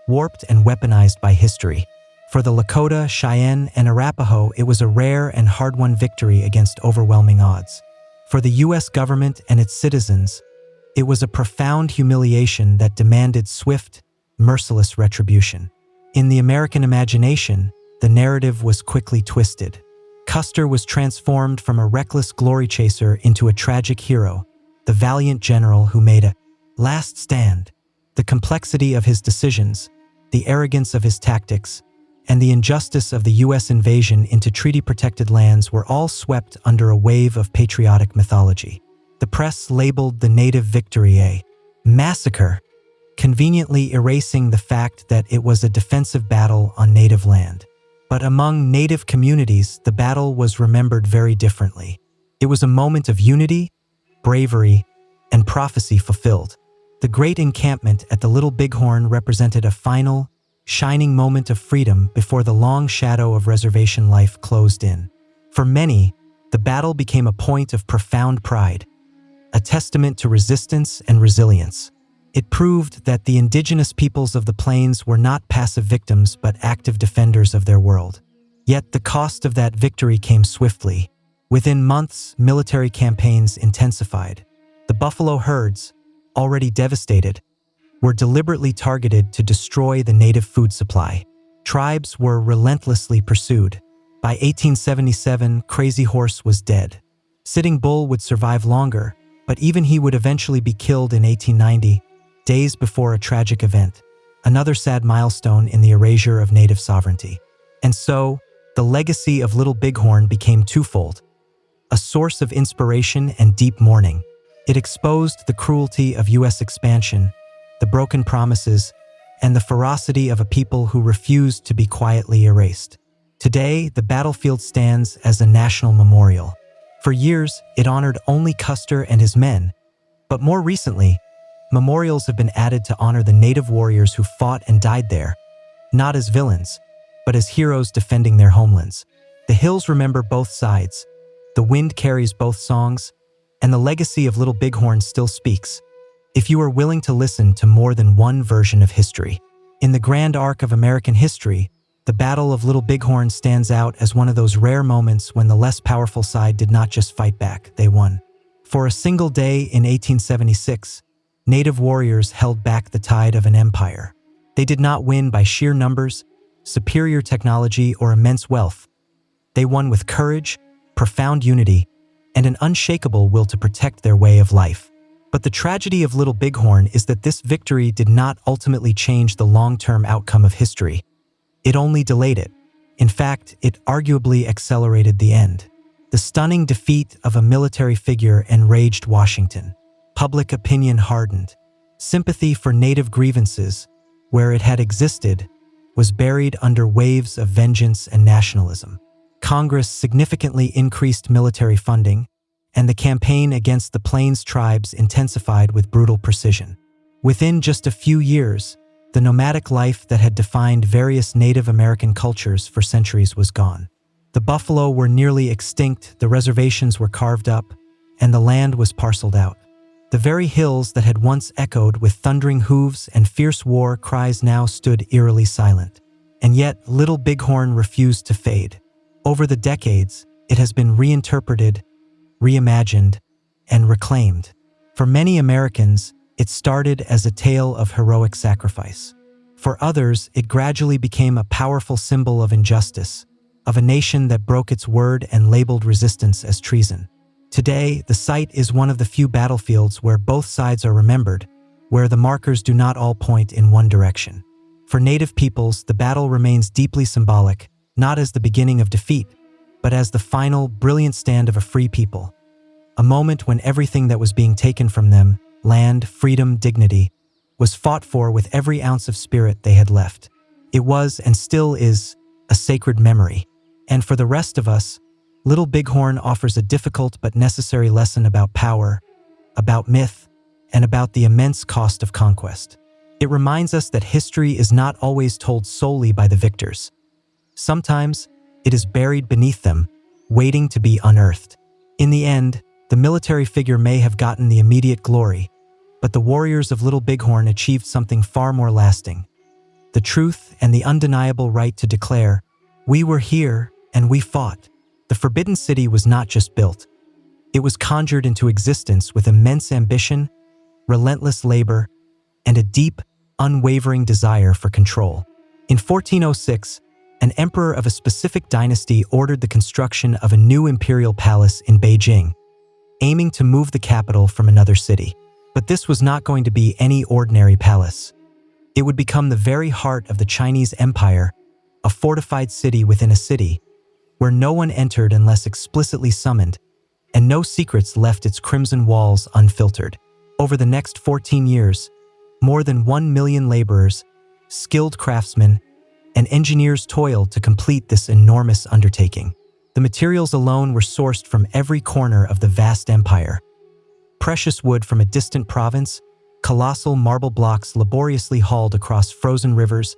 warped and weaponized by history. For the Lakota, Cheyenne, and Arapaho, it was a rare and hard-won victory against overwhelming odds. For the U.S. government and its citizens, it was a profound humiliation that demanded swift, merciless retribution. In the American imagination, the narrative was quickly twisted. Custer was transformed from a reckless glory chaser into a tragic hero, the valiant general who made a last stand. The complexity of his decisions, the arrogance of his tactics, and the injustice of the U.S. invasion into treaty-protected lands were all swept under a wave of patriotic mythology. The press labeled the native victory a massacre, conveniently erasing the fact that it was a defensive battle on native land. But among native communities, the battle was remembered very differently. It was a moment of unity, bravery, and prophecy fulfilled. The great encampment at the Little Bighorn represented a final, shining moment of freedom before the long shadow of reservation life closed in. For many, the battle became a point of profound pride, a testament to resistance and resilience. It proved that the indigenous peoples of the plains were not passive victims but active defenders of their world. Yet the cost of that victory came swiftly. Within months, military campaigns intensified. The buffalo herds, already devastated, were deliberately targeted to destroy the native food supply. Tribes were relentlessly pursued. By 1877, Crazy Horse was dead. Sitting Bull would survive longer, but even he would eventually be killed in 1890, days before a tragic event, another sad milestone in the erasure of native sovereignty. And so, the legacy of Little Bighorn became twofold: a source of inspiration and deep mourning. It exposed the cruelty of U.S. expansion, the broken promises, and the ferocity of a people who refused to be quietly erased. Today, the battlefield stands as a national memorial. For years, it honored only Custer and his men, but more recently, memorials have been added to honor the native warriors who fought and died there, not as villains, but as heroes defending their homelands. The hills remember both sides, the wind carries both songs, and the legacy of Little Bighorn still speaks, if you are willing to listen to more than one version of history. In the grand arc of American history, the Battle of Little Bighorn stands out as one of those rare moments when the less powerful side did not just fight back, they won. For a single day in 1876, native warriors held back the tide of an empire. They did not win by sheer numbers, superior technology, or immense wealth. They won with courage, profound unity, and an unshakable will to protect their way of life. But the tragedy of Little Bighorn is that this victory did not ultimately change the long-term outcome of history. it only delayed it. In fact, it arguably accelerated the end. The stunning defeat of a military figure enraged Washington. Public opinion hardened. Sympathy for native grievances, where it had existed, was buried under waves of vengeance and nationalism. Congress significantly increased military funding, and the campaign against the Plains tribes intensified with brutal precision. Within just a few years, the nomadic life that had defined various Native American cultures for centuries was gone. The buffalo were nearly extinct, the reservations were carved up, and the land was parceled out. The very hills that had once echoed with thundering hooves and fierce war cries now stood eerily silent. And yet, Little Bighorn refused to fade. Over the decades, it has been reinterpreted, reimagined, and reclaimed. For many Americans, it started as a tale of heroic sacrifice. For others, it gradually became a powerful symbol of injustice, of a nation that broke its word and labeled resistance as treason. Today, the site is one of the few battlefields where both sides are remembered, where the markers do not all point in one direction. For Native peoples, the battle remains deeply symbolic, not as the beginning of defeat, but as the final, brilliant stand of a free people. A moment when everything that was being taken from them, land, freedom, dignity, was fought for with every ounce of spirit they had left. It was, and still is, a sacred memory. And for the rest of us, Little Bighorn offers a difficult but necessary lesson about power, about myth, and about the immense cost of conquest. It reminds us that history is not always told solely by the victors. Sometimes, it is buried beneath them, waiting to be unearthed. In the end, the military figure may have gotten the immediate glory, but the warriors of Little Bighorn achieved something far more lasting. The truth and the undeniable right to declare, "We were here, and we fought." The Forbidden City was not just built. It was conjured into existence with immense ambition, relentless labor, and a deep, unwavering desire for control. In 1406, an emperor of a specific dynasty ordered the construction of a new imperial palace in Beijing, aiming to move the capital from another city. But this was not going to be any ordinary palace. It would become the very heart of the Chinese Empire, a fortified city within a city, where no one entered unless explicitly summoned, and no secrets left its crimson walls unfiltered. Over the next 14 years, more than 1 million laborers, skilled craftsmen, and engineers toiled to complete this enormous undertaking. The materials alone were sourced from every corner of the vast empire. Precious wood from a distant province, colossal marble blocks laboriously hauled across frozen rivers,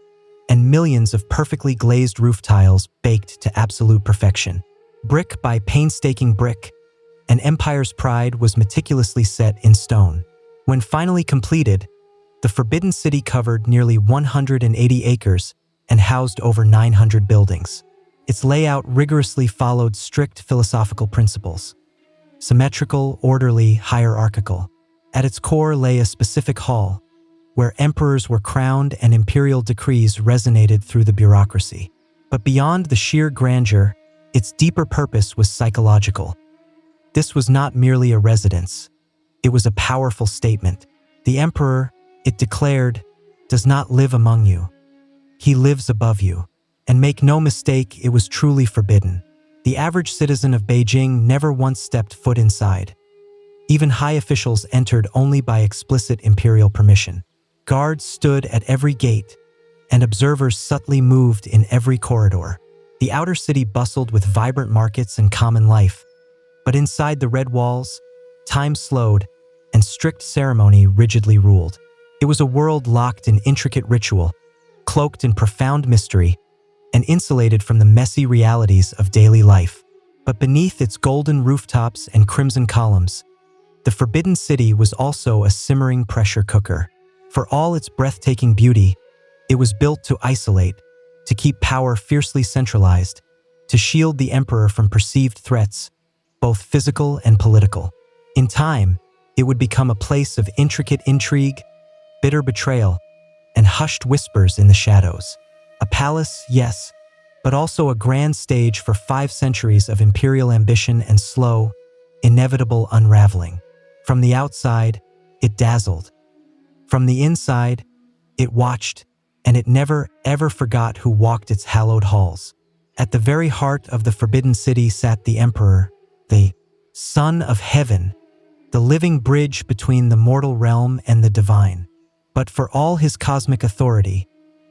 and millions of perfectly glazed roof tiles baked to absolute perfection. Brick by painstaking brick, an empire's pride was meticulously set in stone. When finally completed, the Forbidden City covered nearly 180 acres and housed over 900 buildings. Its layout rigorously followed strict philosophical principles. Symmetrical, orderly, hierarchical. At its core lay a specific hall, where emperors were crowned and imperial decrees resonated through the bureaucracy. But beyond the sheer grandeur, its deeper purpose was psychological. This was not merely a residence. It was a powerful statement. The emperor, it declared, does not live among you. He lives above you. And make no mistake, it was truly forbidden. The average citizen of Beijing never once stepped foot inside. Even high officials entered only by explicit imperial permission. Guards stood at every gate, and observers subtly moved in every corridor. The outer city bustled with vibrant markets and common life, but inside the red walls, time slowed, and strict ceremony rigidly ruled. It was a world locked in intricate ritual, cloaked in profound mystery, and insulated from the messy realities of daily life. But beneath its golden rooftops and crimson columns, the Forbidden City was also a simmering pressure cooker. For all its breathtaking beauty, it was built to isolate, to keep power fiercely centralized, to shield the emperor from perceived threats, both physical and political. In time, it would become a place of intricate intrigue, bitter betrayal, and hushed whispers in the shadows. A palace, yes, but also a grand stage for 5 centuries of imperial ambition and slow, inevitable unraveling. From the outside, it dazzled. From the inside, it watched, and it never, ever forgot who walked its hallowed halls. At the very heart of the Forbidden City sat the Emperor, the Son of Heaven, the living bridge between the mortal realm and the divine. But for all his cosmic authority,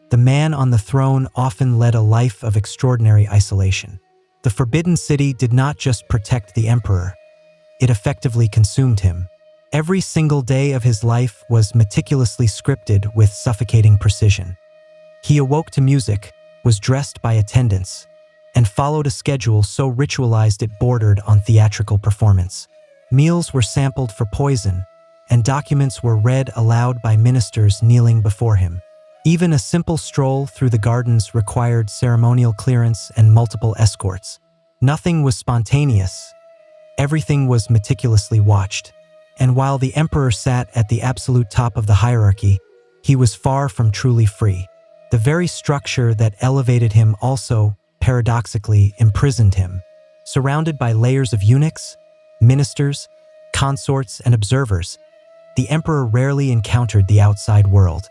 the man on the throne often led a life of extraordinary isolation. The Forbidden City did not just protect the Emperor, it effectively consumed him. Every single day of his life was meticulously scripted with suffocating precision. He awoke to music, was dressed by attendants, and followed a schedule so ritualized it bordered on theatrical performance. Meals were sampled for poison, and documents were read aloud by ministers kneeling before him. Even a simple stroll through the gardens required ceremonial clearance and multiple escorts. Nothing was spontaneous. Everything was meticulously watched. And while the emperor sat at the absolute top of the hierarchy, he was far from truly free. The very structure that elevated him also, paradoxically, imprisoned him. Surrounded by layers of eunuchs, ministers, consorts, and observers, the emperor rarely encountered the outside world.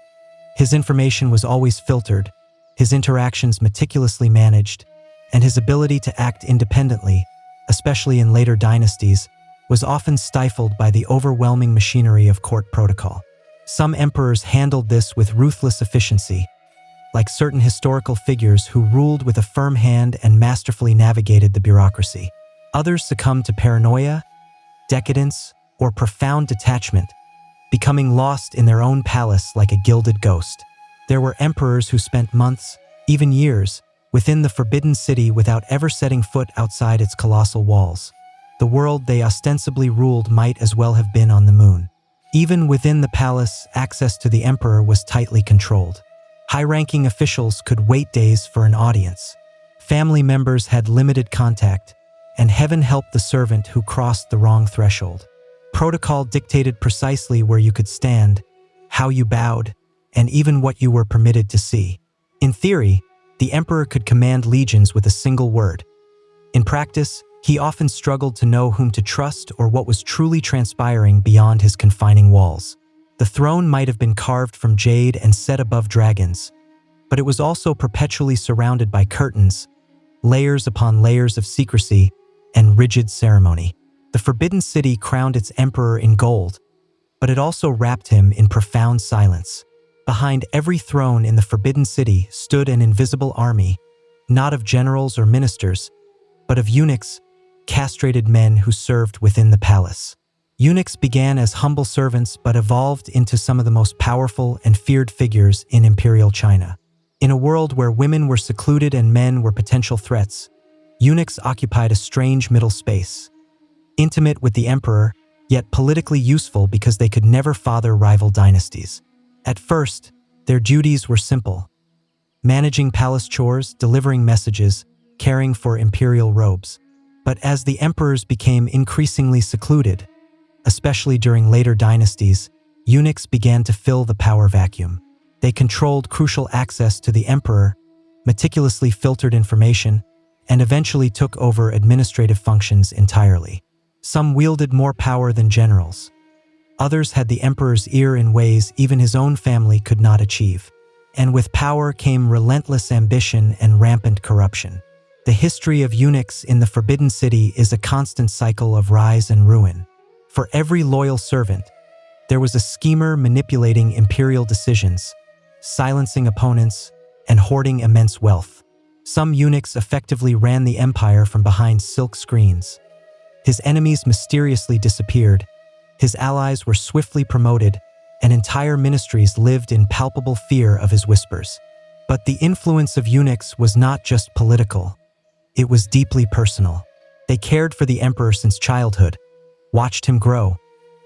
His information was always filtered, his interactions meticulously managed, and his ability to act independently, especially in later dynasties, was often stifled by the overwhelming machinery of court protocol. Some emperors handled this with ruthless efficiency, like certain historical figures who ruled with a firm hand and masterfully navigated the bureaucracy. Others succumbed to paranoia, decadence, or profound detachment, becoming lost in their own palace like a gilded ghost. There were emperors who spent months, even years, within the Forbidden City without ever setting foot outside its colossal walls. The world they ostensibly ruled might as well have been on the moon. Even within the palace, access to the emperor was tightly controlled. High-ranking officials could wait days for an audience. Family members had limited contact, and heaven helped the servant who crossed the wrong threshold. Protocol dictated precisely where you could stand, how you bowed, and even what you were permitted to see. In theory, the emperor could command legions with a single word. In practice, he often struggled to know whom to trust or what was truly transpiring beyond his confining walls. The throne might have been carved from jade and set above dragons, but it was also perpetually surrounded by curtains, layers upon layers of secrecy, and rigid ceremony. The Forbidden City crowned its emperor in gold, but it also wrapped him in profound silence. Behind every throne in the Forbidden City stood an invisible army, not of generals or ministers, but of eunuchs, castrated men who served within the palace. Eunuchs began as humble servants but evolved into some of the most powerful and feared figures in imperial China. In a world where women were secluded and men were potential threats, eunuchs occupied a strange middle space. Intimate with the emperor, yet politically useful because they could never father rival dynasties. At first, their duties were simple: managing palace chores, delivering messages, caring for imperial robes. But as the emperors became increasingly secluded, especially during later dynasties, eunuchs began to fill the power vacuum. They controlled crucial access to the emperor, meticulously filtered information, and eventually took over administrative functions entirely. Some wielded more power than generals. Others had the emperor's ear in ways even his own family could not achieve. And with power came relentless ambition and rampant corruption. The history of eunuchs in the Forbidden City is a constant cycle of rise and ruin. For every loyal servant, there was a schemer manipulating imperial decisions, silencing opponents, and hoarding immense wealth. Some eunuchs effectively ran the empire from behind silk screens. His enemies mysteriously disappeared, his allies were swiftly promoted, and entire ministries lived in palpable fear of his whispers. But the influence of eunuchs was not just political. It was deeply personal. They cared for the emperor since childhood, watched him grow,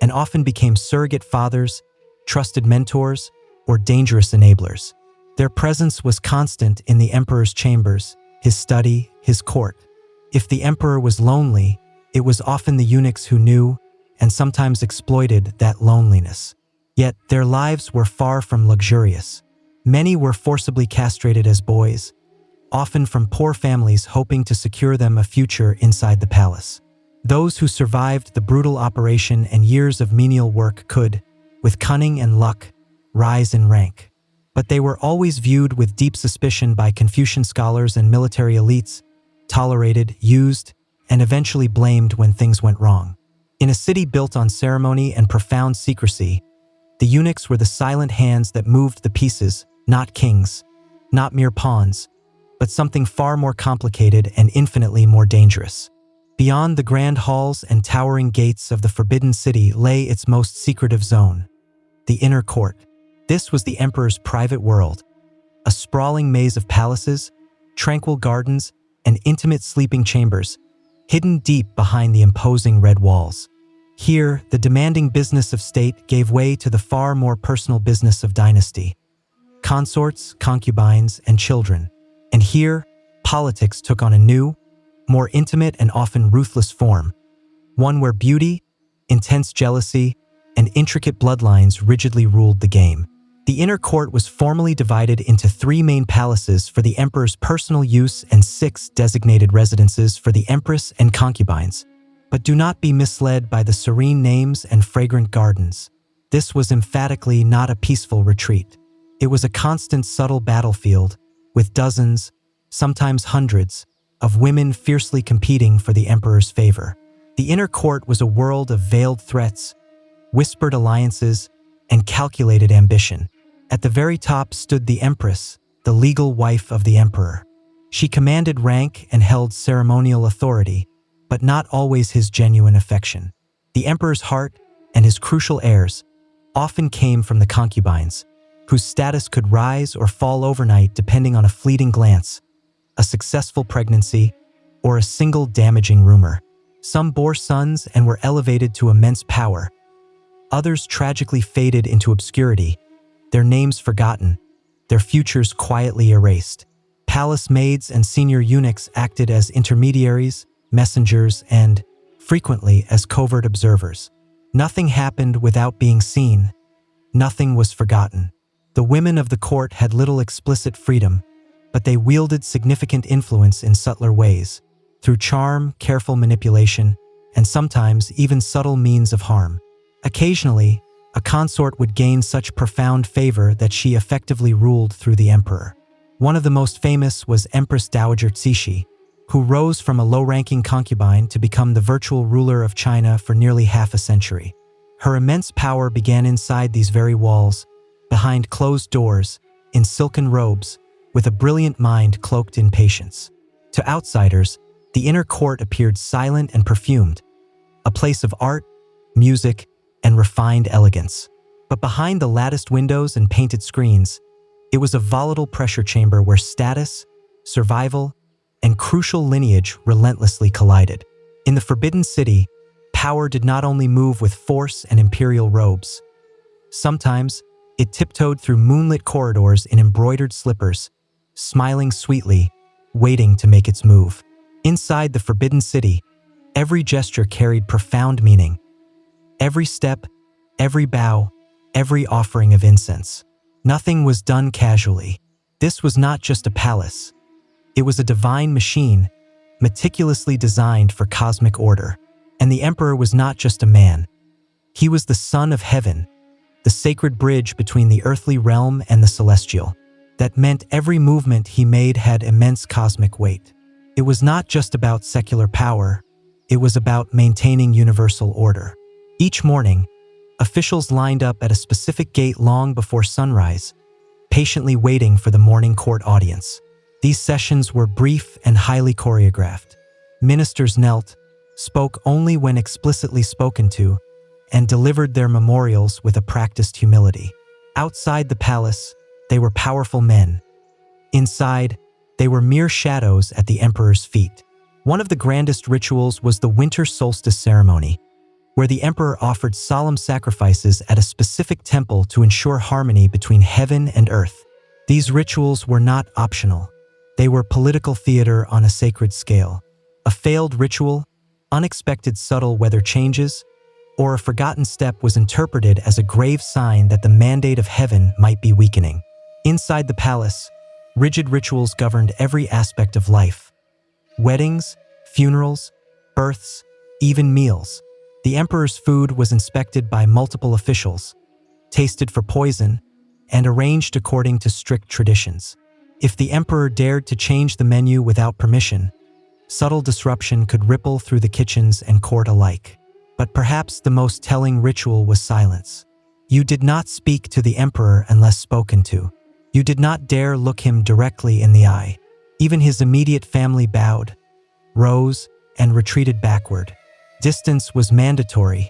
and often became surrogate fathers, trusted mentors, or dangerous enablers. Their presence was constant in the emperor's chambers, his study, his court. If the emperor was lonely, it was often the eunuchs who knew and sometimes exploited that loneliness. Yet their lives were far from luxurious. Many were forcibly castrated as boys, often from poor families hoping to secure them a future inside the palace. Those who survived the brutal operation and years of menial work could, with cunning and luck, rise in rank. but they were always viewed with deep suspicion by Confucian scholars and military elites, tolerated, used, and eventually blamed when things went wrong. In a city built on ceremony and profound secrecy, the eunuchs were the silent hands that moved the pieces, not kings, not mere pawns, but something far more complicated and infinitely more dangerous. Beyond the grand halls and towering gates of the Forbidden City lay its most secretive zone, the inner court. This was the emperor's private world, a sprawling maze of palaces, tranquil gardens, and intimate sleeping chambers, hidden deep behind the imposing red walls. Here, the demanding business of state gave way to the far more personal business of dynasty. Consorts, concubines, and children. And here, politics took on a new, more intimate and often ruthless form, one where beauty, intense jealousy, and intricate bloodlines rigidly ruled the game. The inner court was formally divided into 3 main palaces for the emperor's personal use and 6 designated residences for the empress and concubines. But do not be misled by the serene names and fragrant gardens. This was emphatically not a peaceful retreat. It was a constant subtle battlefield, with dozens, sometimes hundreds, of women fiercely competing for the emperor's favor. The inner court was a world of veiled threats, whispered alliances, and calculated ambition. At the very top stood the empress, the legal wife of the emperor. She commanded rank and held ceremonial authority, but not always his genuine affection. The emperor's heart and his crucial heirs often came from the concubines, whose status could rise or fall overnight depending on a fleeting glance, a successful pregnancy, or a single damaging rumor. Some bore sons and were elevated to immense power. Others tragically faded into obscurity, their names forgotten, their futures quietly erased. Palace maids and senior eunuchs acted as intermediaries, messengers, and, frequently, as covert observers. Nothing happened without being seen. Nothing was forgotten. The women of the court had little explicit freedom, but they wielded significant influence in subtler ways, through charm, careful manipulation, and sometimes even subtle means of harm. Occasionally, a consort would gain such profound favor that she effectively ruled through the emperor. One of the most famous was Empress Dowager Cixi, who rose from a low-ranking concubine to become the virtual ruler of China for nearly half a century. Her immense power began inside these very walls, behind closed doors, in silken robes, with a brilliant mind cloaked in patience. To outsiders, the inner court appeared silent and perfumed, a place of art, music, and refined elegance. But behind the latticed windows and painted screens, it was a volatile pressure chamber where status, survival, and crucial lineage relentlessly collided. In the Forbidden City, power did not only move with force and imperial robes. Sometimes, it tiptoed through moonlit corridors in embroidered slippers, smiling sweetly, waiting to make its move. Inside the Forbidden City, every gesture carried profound meaning. Every step, every bow, every offering of incense. Nothing was done casually. This was not just a palace. It was a divine machine, meticulously designed for cosmic order. And the emperor was not just a man. He was the son of heaven, the sacred bridge between the earthly realm and the celestial. That meant every movement he made had immense cosmic weight. It was not just about secular power. It was about maintaining universal order. Each morning, officials lined up at a specific gate long before sunrise, patiently waiting for the morning court audience. These sessions were brief and highly choreographed. Ministers knelt, spoke only when explicitly spoken to, and delivered their memorials with a practiced humility. Outside the palace, they were powerful men. Inside, they were mere shadows at the emperor's feet. One of the grandest rituals was the winter solstice ceremony, where the emperor offered solemn sacrifices at a specific temple to ensure harmony between heaven and earth. These rituals were not optional. They were political theater on a sacred scale. A failed ritual, unexpected subtle weather changes, or a forgotten step was interpreted as a grave sign that the mandate of heaven might be weakening. Inside the palace, rigid rituals governed every aspect of life. Weddings, funerals, births, even meals. The emperor's food was inspected by multiple officials, tasted for poison, and arranged according to strict traditions. If the emperor dared to change the menu without permission, subtle disruption could ripple through the kitchens and court alike. But perhaps the most telling ritual was silence. You did not speak to the emperor unless spoken to. You did not dare look him directly in the eye. Even his immediate family bowed, rose, and retreated backward. Distance was mandatory.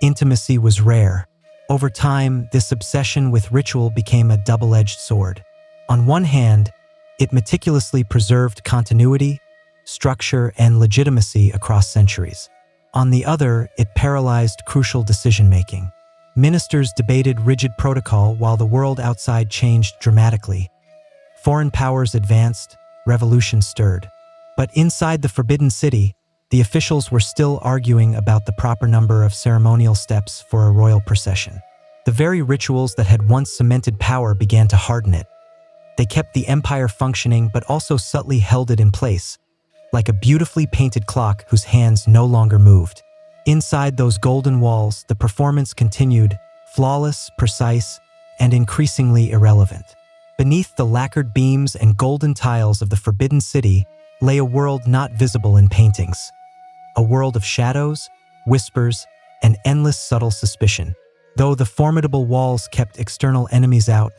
Intimacy was rare. Over time, this obsession with ritual became a double-edged sword. On one hand, it meticulously preserved continuity, structure, and legitimacy across centuries. On the other, it paralyzed crucial decision-making. Ministers debated rigid protocol while the world outside changed dramatically. Foreign powers advanced, revolution stirred. But inside the Forbidden City, the officials were still arguing about the proper number of ceremonial steps for a royal procession. The very rituals that had once cemented power began to harden it. They kept the empire functioning but also subtly held it in place, like a beautifully painted clock whose hands no longer moved. Inside those golden walls, the performance continued, flawless, precise, and increasingly irrelevant. Beneath the lacquered beams and golden tiles of the Forbidden City lay a world not visible in paintings. A world of shadows, whispers, and endless subtle suspicion. Though the formidable walls kept external enemies out,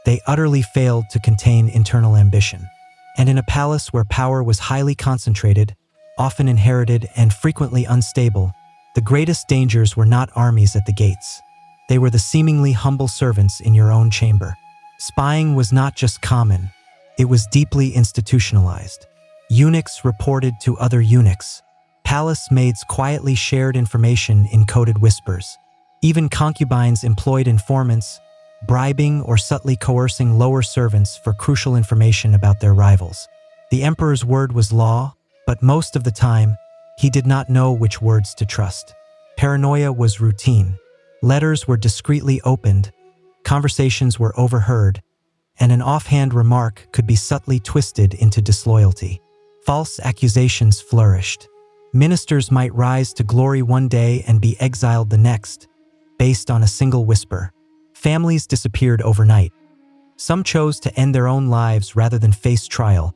they utterly failed to contain internal ambition. And in a palace where power was highly concentrated, often inherited and frequently unstable, the greatest dangers were not armies at the gates. They were the seemingly humble servants in your own chamber. Spying was not just common, it was deeply institutionalized. Eunuchs reported to other eunuchs. Palace maids quietly shared information in coded whispers. Even concubines employed informants, bribing or subtly coercing lower servants for crucial information about their rivals. The emperor's word was law, but most of the time, he did not know which words to trust. Paranoia was routine. Letters were discreetly opened, conversations were overheard, and an offhand remark could be subtly twisted into disloyalty. False accusations flourished. Ministers might rise to glory one day and be exiled the next, based on a single whisper. Families disappeared overnight. Some chose to end their own lives rather than face trial,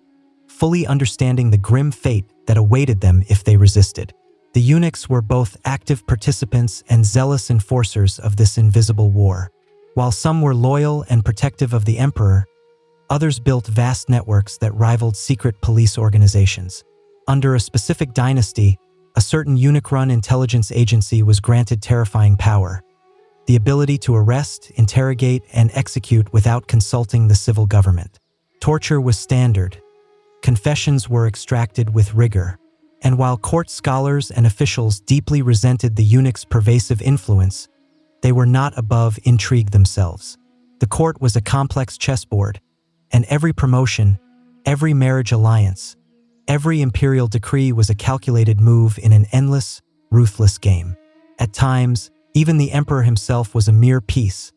fully understanding the grim fate that awaited them if they resisted. The eunuchs were both active participants and zealous enforcers of this invisible war. While some were loyal and protective of the emperor, others built vast networks that rivaled secret police organizations. Under a specific dynasty, a certain eunuch-run intelligence agency was granted terrifying power: the ability to arrest, interrogate, and execute without consulting the civil government. Torture was standard. Confessions were extracted with rigor. And while court scholars and officials deeply resented the eunuch's pervasive influence, they were not above intrigue themselves. The court was a complex chessboard, and every promotion, every marriage alliance, every imperial decree was a calculated move in an endless, ruthless game. At times, even the emperor himself was a mere piece,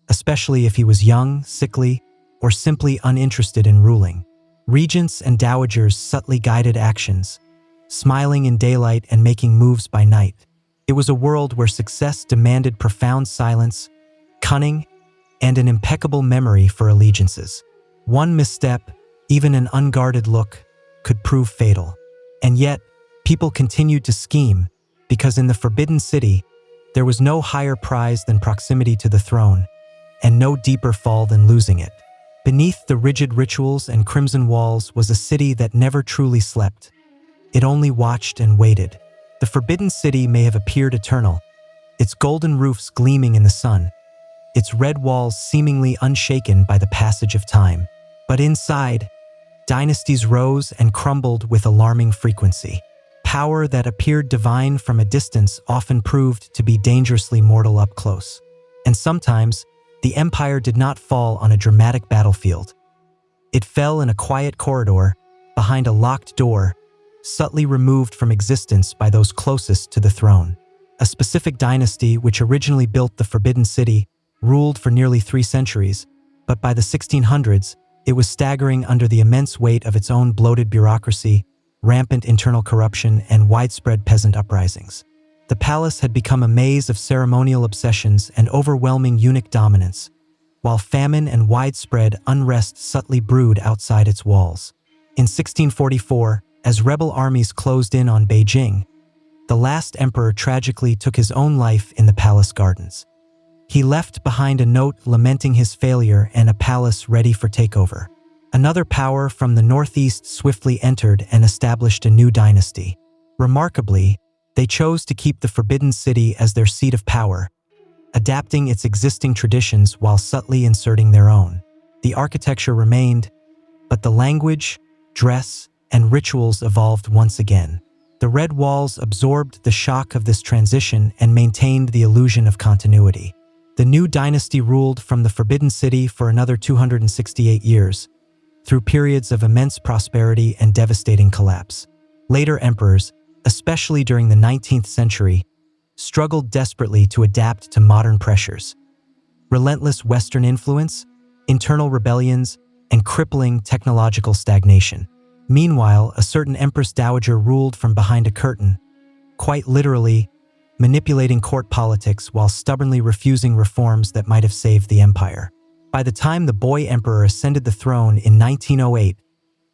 especially if he was young, sickly, or simply uninterested in ruling. Regents and dowagers subtly guided actions, smiling in daylight and making moves by night. It was a world where success demanded profound silence, cunning, and an impeccable memory for allegiances. One misstep, even an unguarded look, could prove fatal. And yet, people continued to scheme, because in the Forbidden City, there was no higher prize than proximity to the throne, and no deeper fall than losing it. Beneath the rigid rituals and crimson walls was a city that never truly slept. It only watched and waited. The Forbidden City may have appeared eternal, its golden roofs gleaming in the sun, its red walls seemingly unshaken by the passage of time. But inside, dynasties rose and crumbled with alarming frequency. Power that appeared divine from a distance often proved to be dangerously mortal up close. And sometimes, the empire did not fall on a dramatic battlefield. It fell in a quiet corridor, behind a locked door, subtly removed from existence by those closest to the throne. A specific dynasty, which originally built the Forbidden City, ruled for nearly 3 centuries, but by the 1600s, it was staggering under the immense weight of its own bloated bureaucracy, rampant internal corruption, and widespread peasant uprisings. The palace had become a maze of ceremonial obsessions and overwhelming eunuch dominance, while famine and widespread unrest subtly brewed outside its walls. In 1644, as rebel armies closed in on Beijing, the last emperor tragically took his own life in the palace gardens. He left behind a note lamenting his failure and a palace ready for takeover. Another power from the northeast swiftly entered and established a new dynasty. Remarkably, they chose to keep the Forbidden City as their seat of power, adapting its existing traditions while subtly inserting their own. The architecture remained, but the language, dress, and rituals evolved once again. The red walls absorbed the shock of this transition and maintained the illusion of continuity. The new dynasty ruled from the Forbidden City for another 268 years, through periods of immense prosperity and devastating collapse. Later emperors, especially during the 19th century, struggled desperately to adapt to modern pressures. Relentless Western influence, internal rebellions, and crippling technological stagnation. Meanwhile, a certain Empress Dowager ruled from behind a curtain, quite literally, manipulating court politics while stubbornly refusing reforms that might have saved the empire. By the time the boy emperor ascended the throne in 1908,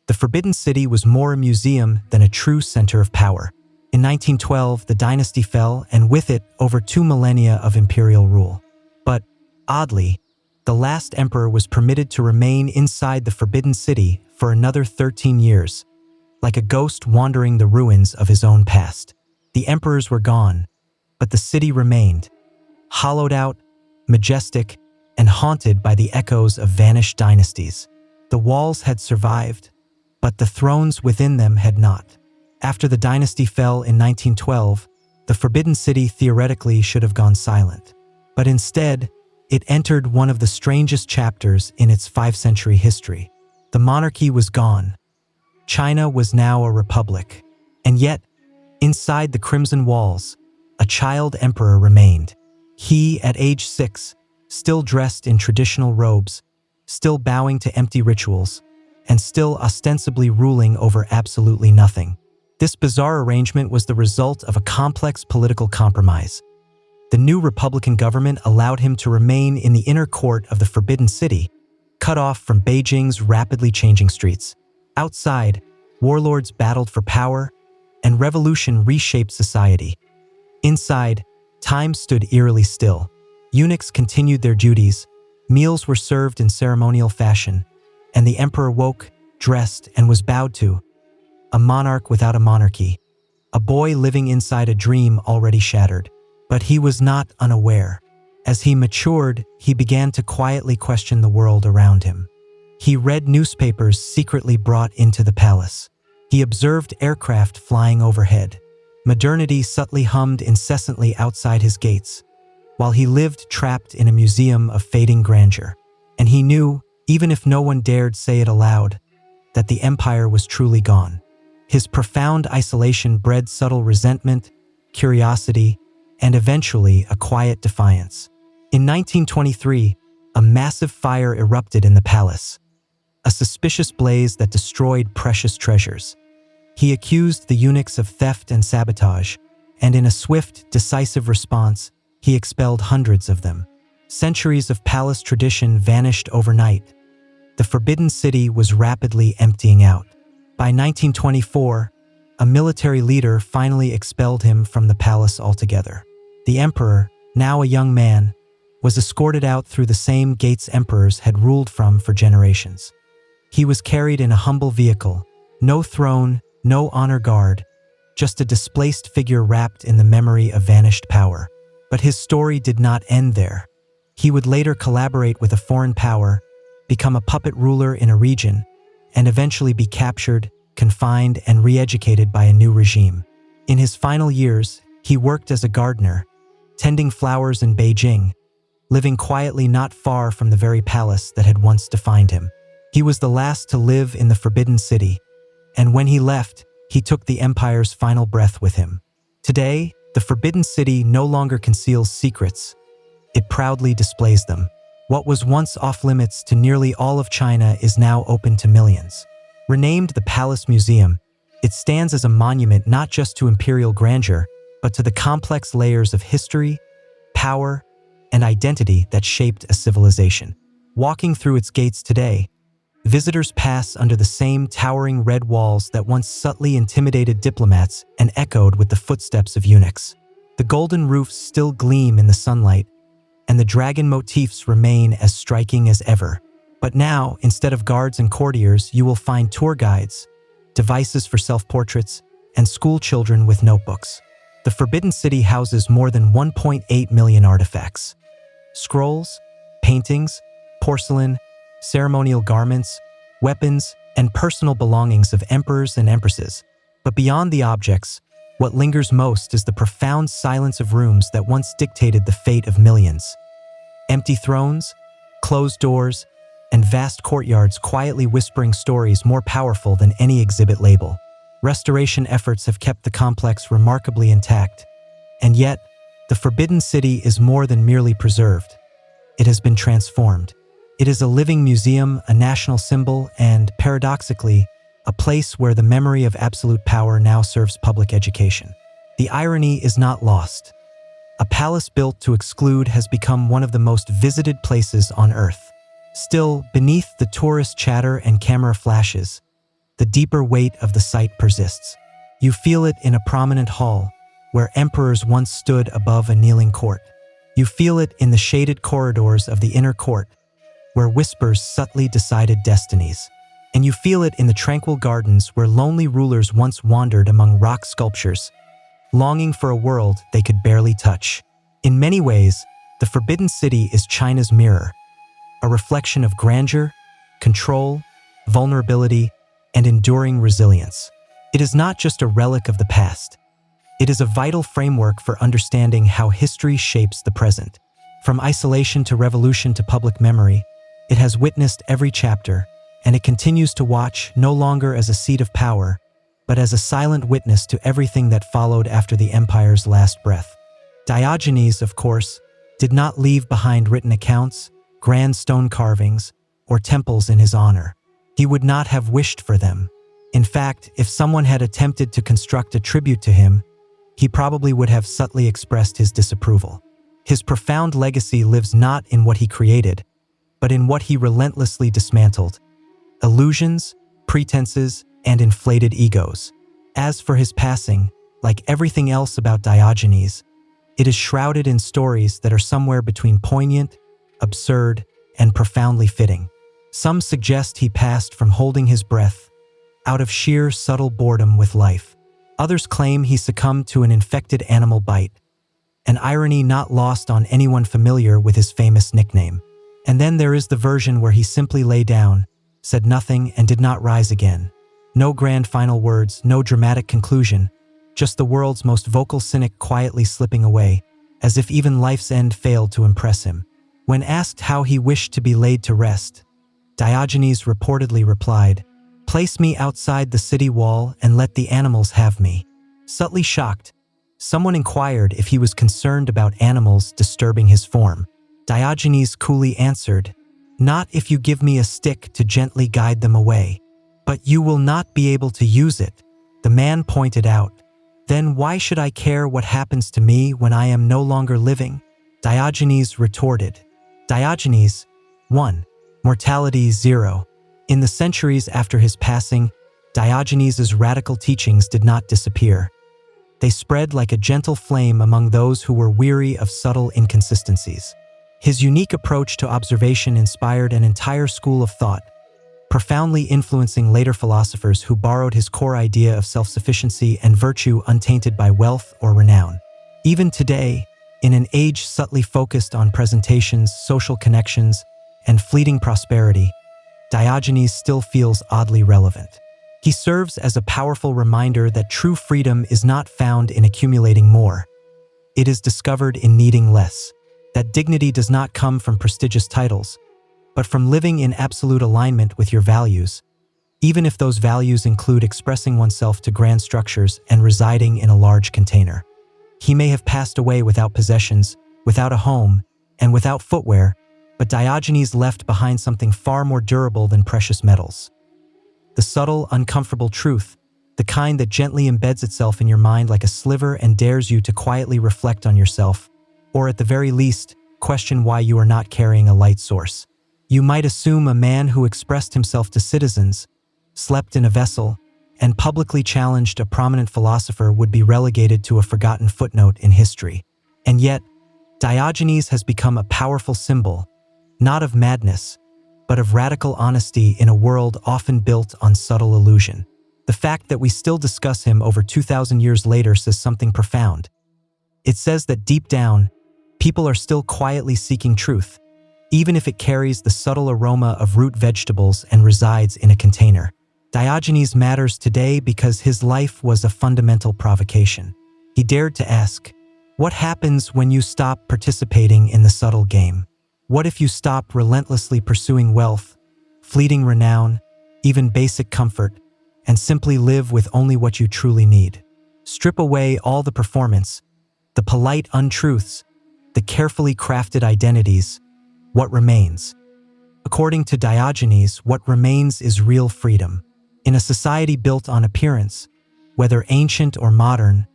the Forbidden City was more a museum than a true center of power. In 1912, the dynasty fell, and with it, over 2 millennia of imperial rule. But, oddly, the last emperor was permitted to remain inside the Forbidden City for another 13 years, like a ghost wandering the ruins of his own past. The emperors were gone, but the city remained, hollowed out, majestic, and haunted by the echoes of vanished dynasties. The walls had survived, but the thrones within them had not. After the dynasty fell in 1912, the Forbidden City theoretically should have gone silent. But instead, it entered one of the strangest chapters in its 5-century history. The monarchy was gone. China was now a republic. And yet, inside the crimson walls, a child emperor remained. He, at age 6, still dressed in traditional robes, still bowing to empty rituals, and still ostensibly ruling over absolutely nothing. This bizarre arrangement was the result of a complex political compromise. The new Republican government allowed him to remain in the inner court of the Forbidden City, cut off from Beijing's rapidly changing streets. Outside, warlords battled for power, and revolution reshaped society. Inside, time stood eerily still. Eunuchs continued their duties, meals were served in ceremonial fashion, and the emperor woke, dressed, and was bowed to. A monarch without a monarchy, a boy living inside a dream already shattered. But he was not unaware. As he matured, he began to quietly question the world around him. He read newspapers secretly brought into the palace. He observed aircraft flying overhead. Modernity subtly hummed incessantly outside his gates, while he lived trapped in a museum of fading grandeur. And he knew, even if no one dared say it aloud, that the empire was truly gone. His profound isolation bred subtle resentment, curiosity, and eventually a quiet defiance. In 1923, a massive fire erupted in the palace, a suspicious blaze that destroyed precious treasures. He accused the eunuchs of theft and sabotage, and in a swift, decisive response, he expelled hundreds of them. Centuries of palace tradition vanished overnight. The Forbidden City was rapidly emptying out. By 1924, a military leader finally expelled him from the palace altogether. The emperor, now a young man, was escorted out through the same gates emperors had ruled from for generations. He was carried in a humble vehicle, no throne, no honor guard, just a displaced figure wrapped in the memory of vanished power. But his story did not end there. He would later collaborate with a foreign power, become a puppet ruler in a region, and eventually be captured, confined, and re-educated by a new regime. In his final years, he worked as a gardener, tending flowers in Beijing, living quietly not far from the very palace that had once defined him. He was the last to live in the Forbidden City, and when he left, he took the empire's final breath with him. Today, the Forbidden City no longer conceals secrets. It proudly displays them. What was once off-limits to nearly all of China is now open to millions. Renamed the Palace Museum, it stands as a monument not just to imperial grandeur, but to the complex layers of history, power, and identity that shaped a civilization. Walking through its gates today, visitors pass under the same towering red walls that once subtly intimidated diplomats and echoed with the footsteps of eunuchs. The golden roofs still gleam in the sunlight, and the dragon motifs remain as striking as ever. But now, instead of guards and courtiers, you will find tour guides, devices for self-portraits, and school children with notebooks. The Forbidden City houses more than 1.8 million artifacts. Scrolls, paintings, porcelain, ceremonial garments, weapons, and personal belongings of emperors and empresses. But beyond the objects, what lingers most is the profound silence of rooms that once dictated the fate of millions. Empty thrones, closed doors, and vast courtyards quietly whispering stories more powerful than any exhibit label. Restoration efforts have kept the complex remarkably intact, and yet, the Forbidden City is more than merely preserved. It has been transformed. It is a living museum, a national symbol, and, paradoxically, a place where the memory of absolute power now serves public education. The irony is not lost. A palace built to exclude has become one of the most visited places on Earth. Still, beneath the tourist chatter and camera flashes, the deeper weight of the site persists. You feel it in a prominent hall, where emperors once stood above a kneeling court. You feel it in the shaded corridors of the inner court, where whispers subtly decided destinies. And you feel it in the tranquil gardens where lonely rulers once wandered among rock sculptures, longing for a world they could barely touch. In many ways, the Forbidden City is China's mirror, a reflection of grandeur, control, vulnerability, and enduring resilience. It is not just a relic of the past. It is a vital framework for understanding how history shapes the present. From isolation to revolution to public memory, it has witnessed every chapter, and it continues to watch no longer as a seat of power, but as a silent witness to everything that followed after the empire's last breath. Diogenes, of course, did not leave behind written accounts, grand stone carvings, or temples in his honor. He would not have wished for them. In fact, if someone had attempted to construct a tribute to him, he probably would have subtly expressed his disapproval. His profound legacy lives not in what he created, but in what he relentlessly dismantled: illusions, pretenses, and inflated egos. As for his passing, like everything else about Diogenes, it is shrouded in stories that are somewhere between poignant, absurd, and profoundly fitting. Some suggest he passed from holding his breath, out of sheer subtle boredom with life. Others claim he succumbed to an infected animal bite, an irony not lost on anyone familiar with his famous nickname. And then there is the version where he simply lay down, said nothing, and did not rise again. No grand final words, no dramatic conclusion, just the world's most vocal cynic quietly slipping away, as if even life's end failed to impress him. When asked how he wished to be laid to rest, Diogenes reportedly replied, "Place me outside the city wall and let the animals have me." Subtly shocked, someone inquired if he was concerned about animals disturbing his form. Diogenes coolly answered, "Not if you give me a stick to gently guide them away. But you will not be able to use it," the man pointed out. "Then why should I care what happens to me when I am no longer living?" Diogenes retorted. Diogenes, 1. Mortality 0. In the centuries after his passing, Diogenes' radical teachings did not disappear. They spread like a gentle flame among those who were weary of subtle inconsistencies. His unique approach to observation inspired an entire school of thought, profoundly influencing later philosophers who borrowed his core idea of self-sufficiency and virtue untainted by wealth or renown. Even today, in an age subtly focused on presentations, social connections, and fleeting prosperity, Diogenes still feels oddly relevant. He serves as a powerful reminder that true freedom is not found in accumulating more. It is discovered in needing less. That dignity does not come from prestigious titles, but from living in absolute alignment with your values, even if those values include expressing oneself to grand structures and residing in a large container. He may have passed away without possessions, without a home, and without footwear, but Diogenes left behind something far more durable than precious metals. The subtle, uncomfortable truth, the kind that gently embeds itself in your mind like a sliver and dares you to quietly reflect on yourself, or at the very least, question why you are not carrying a light source. You might assume a man who expressed himself to citizens, slept in a vessel, and publicly challenged a prominent philosopher would be relegated to a forgotten footnote in history. And yet, Diogenes has become a powerful symbol, not of madness, but of radical honesty in a world often built on subtle illusion. The fact that we still discuss him over 2,000 years later says something profound. It says that deep down, people are still quietly seeking truth, even if it carries the subtle aroma of root vegetables and resides in a container. Diogenes matters today because his life was a fundamental provocation. He dared to ask, what happens when you stop participating in the subtle game? What if you stop relentlessly pursuing wealth, fleeting renown, even basic comfort, and simply live with only what you truly need? Strip away all the performance, the polite untruths, the carefully crafted identities. What remains? According to Diogenes, what remains is real freedom. In a society built on appearance, whether ancient or modern,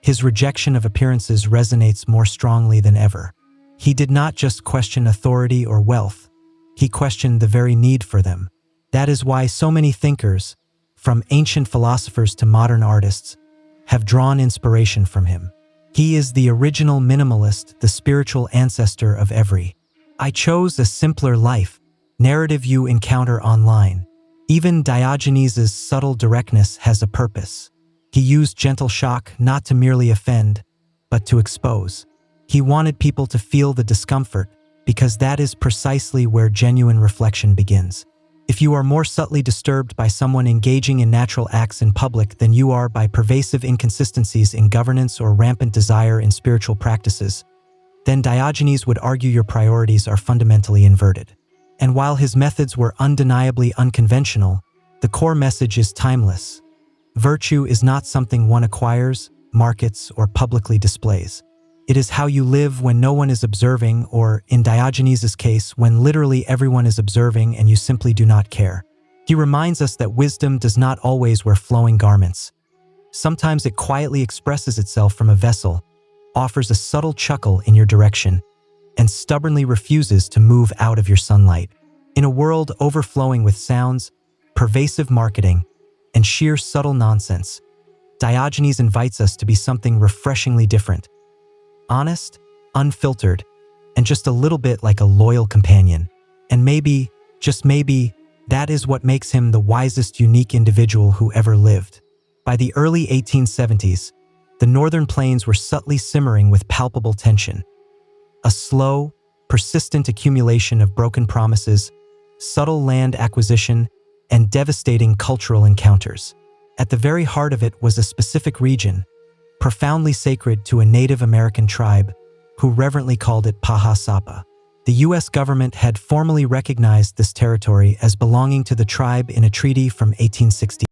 his rejection of appearances resonates more strongly than ever. He did not just question authority or wealth, he questioned the very need for them. That is why so many thinkers, from ancient philosophers to modern artists, have drawn inspiration from him. He is the original minimalist, the spiritual ancestor of every "I chose a simpler life" narrative you encounter online. Even Diogenes' subtle directness has a purpose. He used gentle shock not to merely offend, but to expose. He wanted people to feel the discomfort, because that is precisely where genuine reflection begins. If you are more subtly disturbed by someone engaging in natural acts in public than you are by pervasive inconsistencies in governance or rampant desire in spiritual practices, then Diogenes would argue your priorities are fundamentally inverted. And while his methods were undeniably unconventional, the core message is timeless. Virtue is not something one acquires, markets, or publicly displays. It is how you live when no one is observing, or, in Diogenes' case, when literally everyone is observing and you simply do not care. He reminds us that wisdom does not always wear flowing garments. Sometimes it quietly expresses itself from a vessel, offers a subtle chuckle in your direction, and stubbornly refuses to move out of your sunlight. In a world overflowing with sounds, pervasive marketing, and sheer subtle nonsense, Diogenes invites us to be something refreshingly different. Honest, unfiltered, and just a little bit like a loyal companion. And maybe, just maybe, that is what makes him the wisest, unique individual who ever lived. By the early 1870s, the northern plains were subtly simmering with palpable tension. A slow, persistent accumulation of broken promises, subtle land acquisition, and devastating cultural encounters. At the very heart of it was a specific region, profoundly sacred to a Native American tribe, who reverently called it Paha Sapa. The U.S. government had formally recognized this territory as belonging to the tribe in a treaty from 1860.